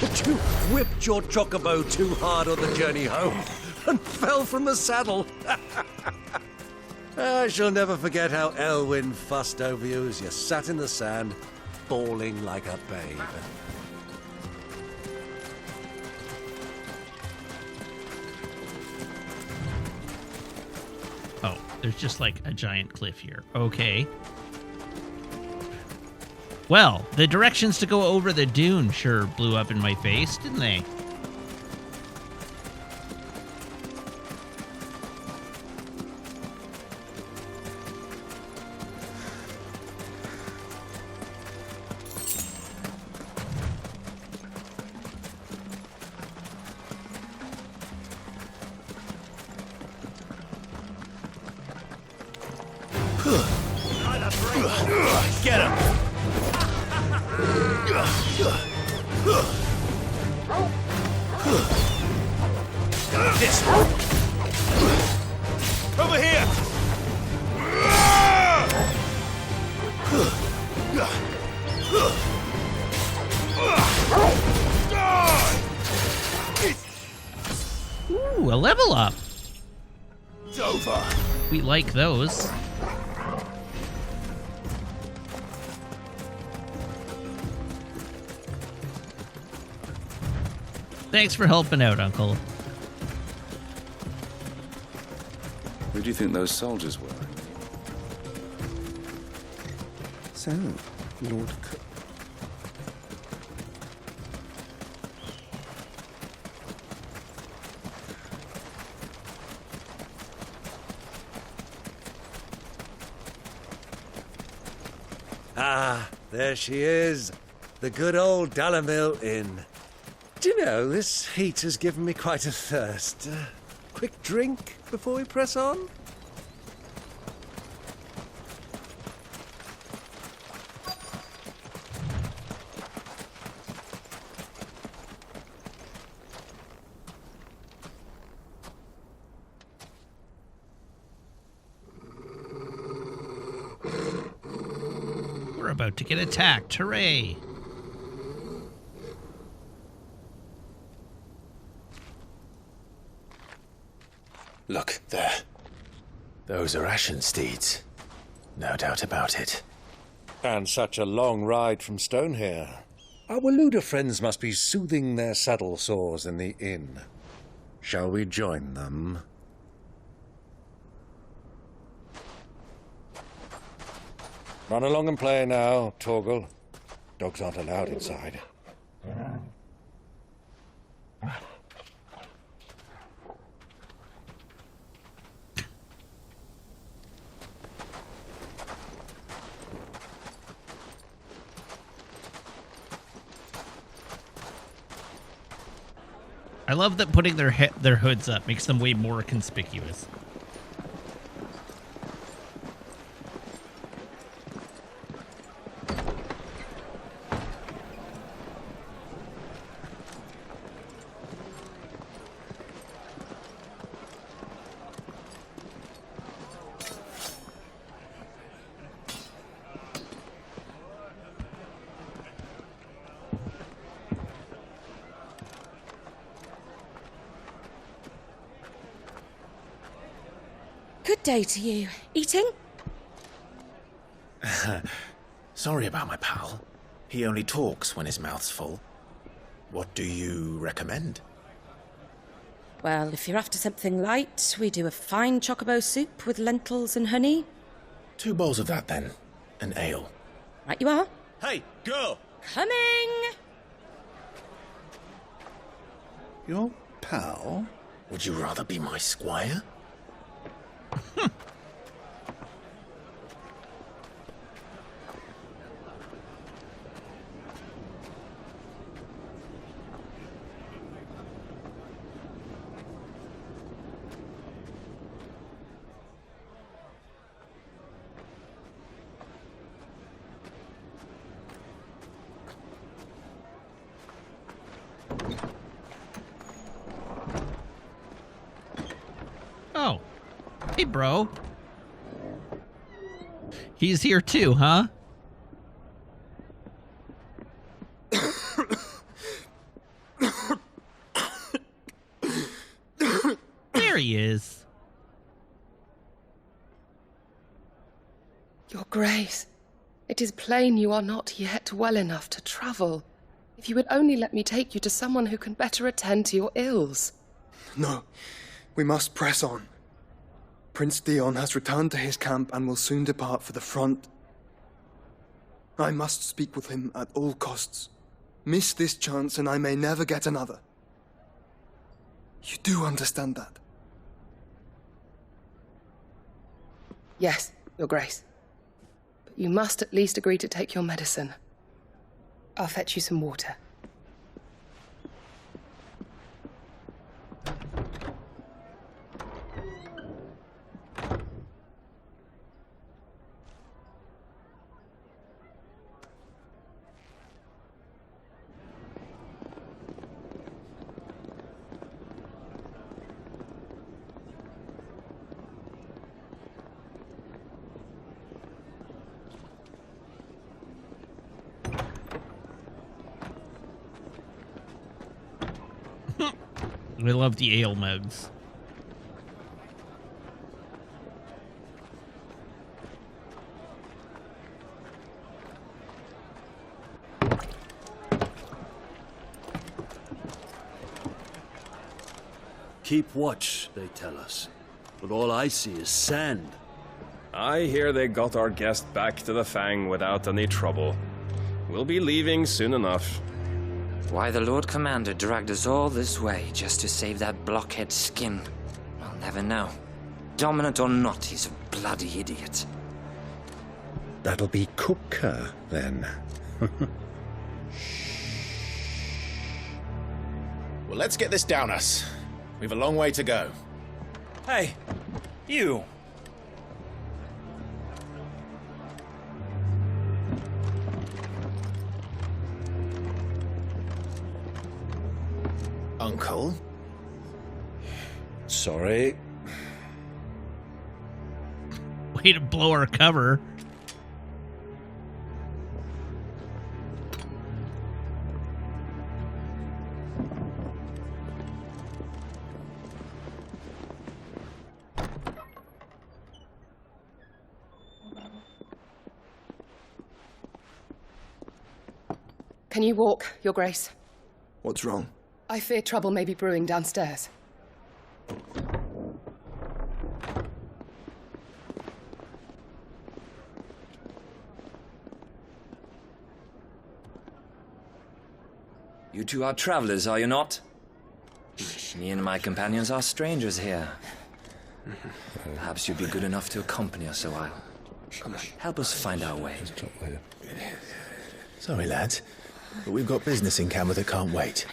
that you whipped your chocobo too hard on the journey home and fell from the saddle. I shall never forget how Elwyn fussed over you as you sat in the sand, bawling like a babe. Oh, there's just like a giant cliff here. Okay. Well, the directions to go over the dune sure blew up in my face, didn't they? Get him! This one. Over here! Ooh, a level up. It's over. We like those. Thanks for helping out, Uncle. Who do you think those soldiers were? So, Lord Ah, there she is. The good old Dalamil Inn. Do you know, this heat has given me quite a thirst. Quick drink before we press on? We're about to get attacked. Hooray! Look, there. Those are Ashen steeds. No doubt about it. And such a long ride from Stone here. Our Waluda friends must be soothing their saddle sores in the inn. Shall we join them? Run along and play now, Torgal. Dogs aren't allowed inside. I love that putting their hoods up makes them way more conspicuous. Good day to you. Eating? Sorry about my pal. He only talks when his mouth's full. What do you recommend? Well, if you're after something light, we do a fine chocobo soup with lentils and honey. 2 bowls of that, then. An ale. Right you are. Hey, girl! Coming! Your pal? Would you rather be my squire? Oh. Hey, bro. He's here too, huh? There he is. Your Grace, it is plain you are not yet well enough to travel. If you would only let me take you to someone who can better attend to your ills. No, we must press on. Prince Dion has returned to his camp and will soon depart for the front. I must speak with him at all costs. Miss this chance and I may never get another. You do understand that? Yes, Your Grace. But you must at least agree to take your medicine. I'll fetch you some water. We love the ale mugs. Keep watch, they tell us. But all I see is sand. I hear they got our guest back to the Fang without any trouble. We'll be leaving soon enough. Why the Lord Commander dragged us all this way just to save that blockhead's skin, I'll never know. Dominant or not, he's a bloody idiot. That'll be Kupka, then. Well, let's get this down us. We've a long way to go. Hey, you. Uncle? Sorry. Way to blow our cover. Can you walk, Your Grace? What's wrong? I fear trouble may be brewing downstairs. You two are travelers, are you not? Me and my companions are strangers here. Perhaps you'd be good enough to accompany us a while. Help us find our way. Sorry, lads, but we've got business in camera that can't wait.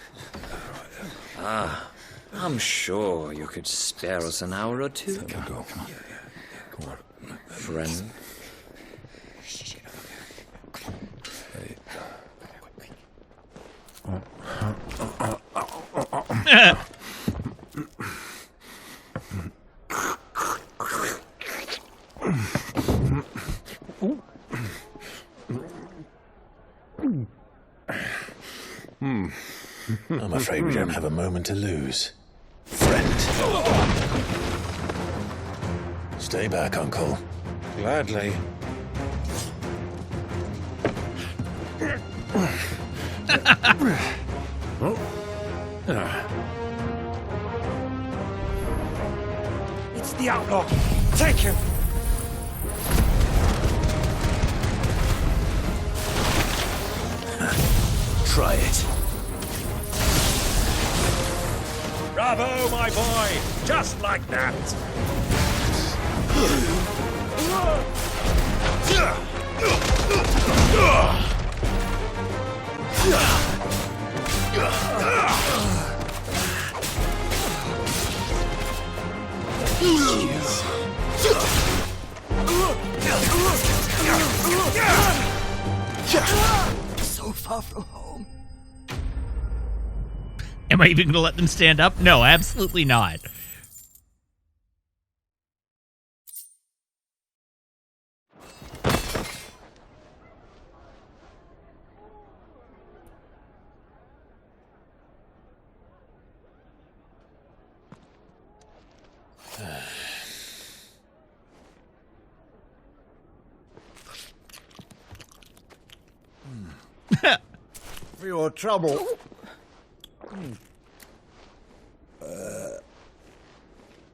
Ah, I'm sure you could spare us an hour or two. Come on. Friend. I'm afraid we don't have a moment to lose. Friend. Stay back, Uncle. Gladly. It's the outlaw. Take him. Try it. Bravo, my boy! Just like that! So far from home. Am I even going to let them stand up? No, absolutely not. For your trouble.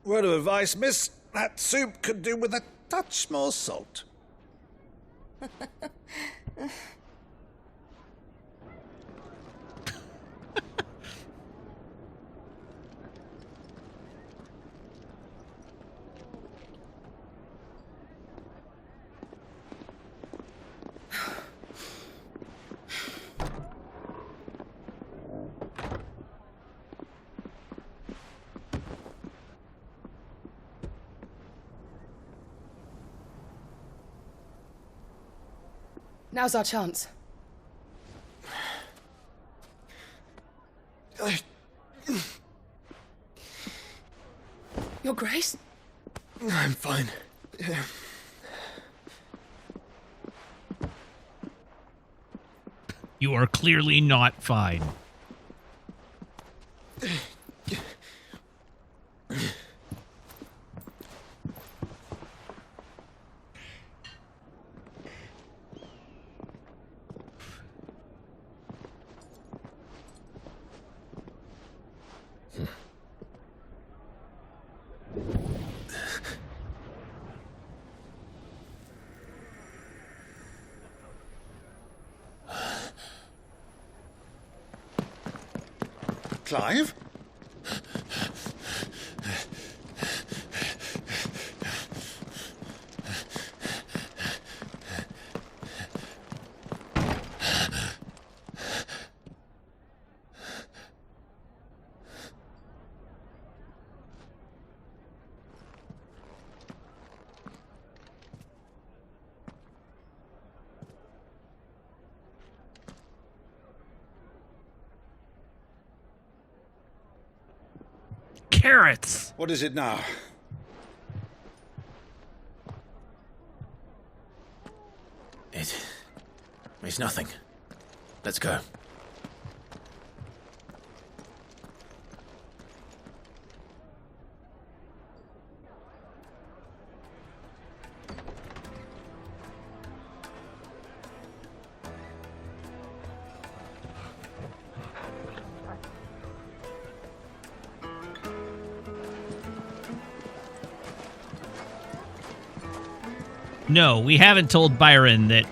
Word of advice, miss. That soup could do with a touch more salt. Now's our chance. Your Grace? I'm fine. You are clearly not fine. Clive? Carrots! What is it now? It's nothing. Let's go. No, we haven't told Byron that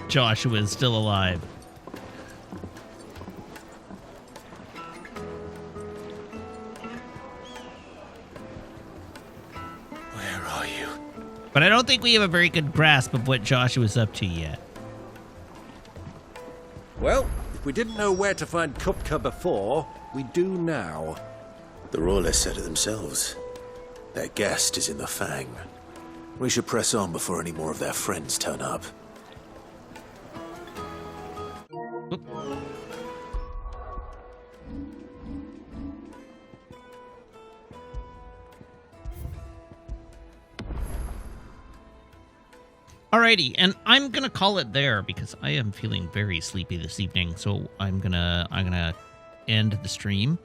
Joshua is still alive. Where are you? But I don't think we have a very good grasp of what Joshua's up to yet. Well, if we didn't know where to find Kupka before, we do now. The Royalists said it themselves. Their guest is in the Fang. We should press on before any more of their friends turn up. Alrighty, and I'm gonna call it there because I am feeling very sleepy this evening. So I'm gonna end the stream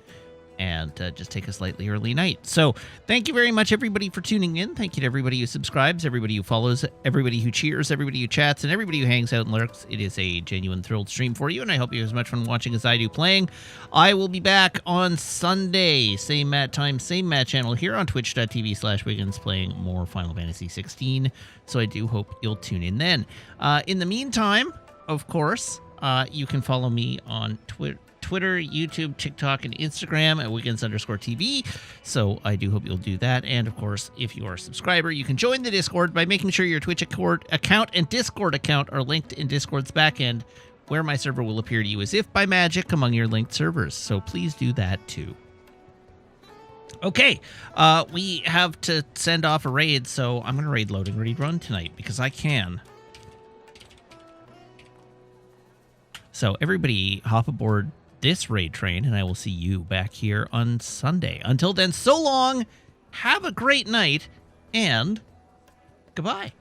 and just take a slightly early night. So thank you very much, everybody, for tuning in. Thank you to everybody who subscribes, everybody who follows, everybody who cheers, everybody who chats, and everybody who hangs out and lurks. It is a genuine thrilled stream for you, and I hope you have as much fun watching as I do playing. I will be back on Sunday, same mat time, same mat channel here on twitch.tv/Wiggins playing more Final Fantasy 16. So I do hope you'll tune in then. In the meantime, of course, you can follow me on Twitter, YouTube, TikTok, and Instagram at Wiggins_TV. So I do hope you'll do that. And of course, if you are a subscriber, you can join the Discord by making sure your Twitch account and Discord account are linked in Discord's backend, where my server will appear to you as if by magic among your linked servers. So please do that too. Okay, we have to send off a raid, so I'm going to raid Loading Ready Run tonight because I can. So everybody hop aboard this raid train, and I will see you back here on Sunday. Until then, so long, have a great night, and goodbye.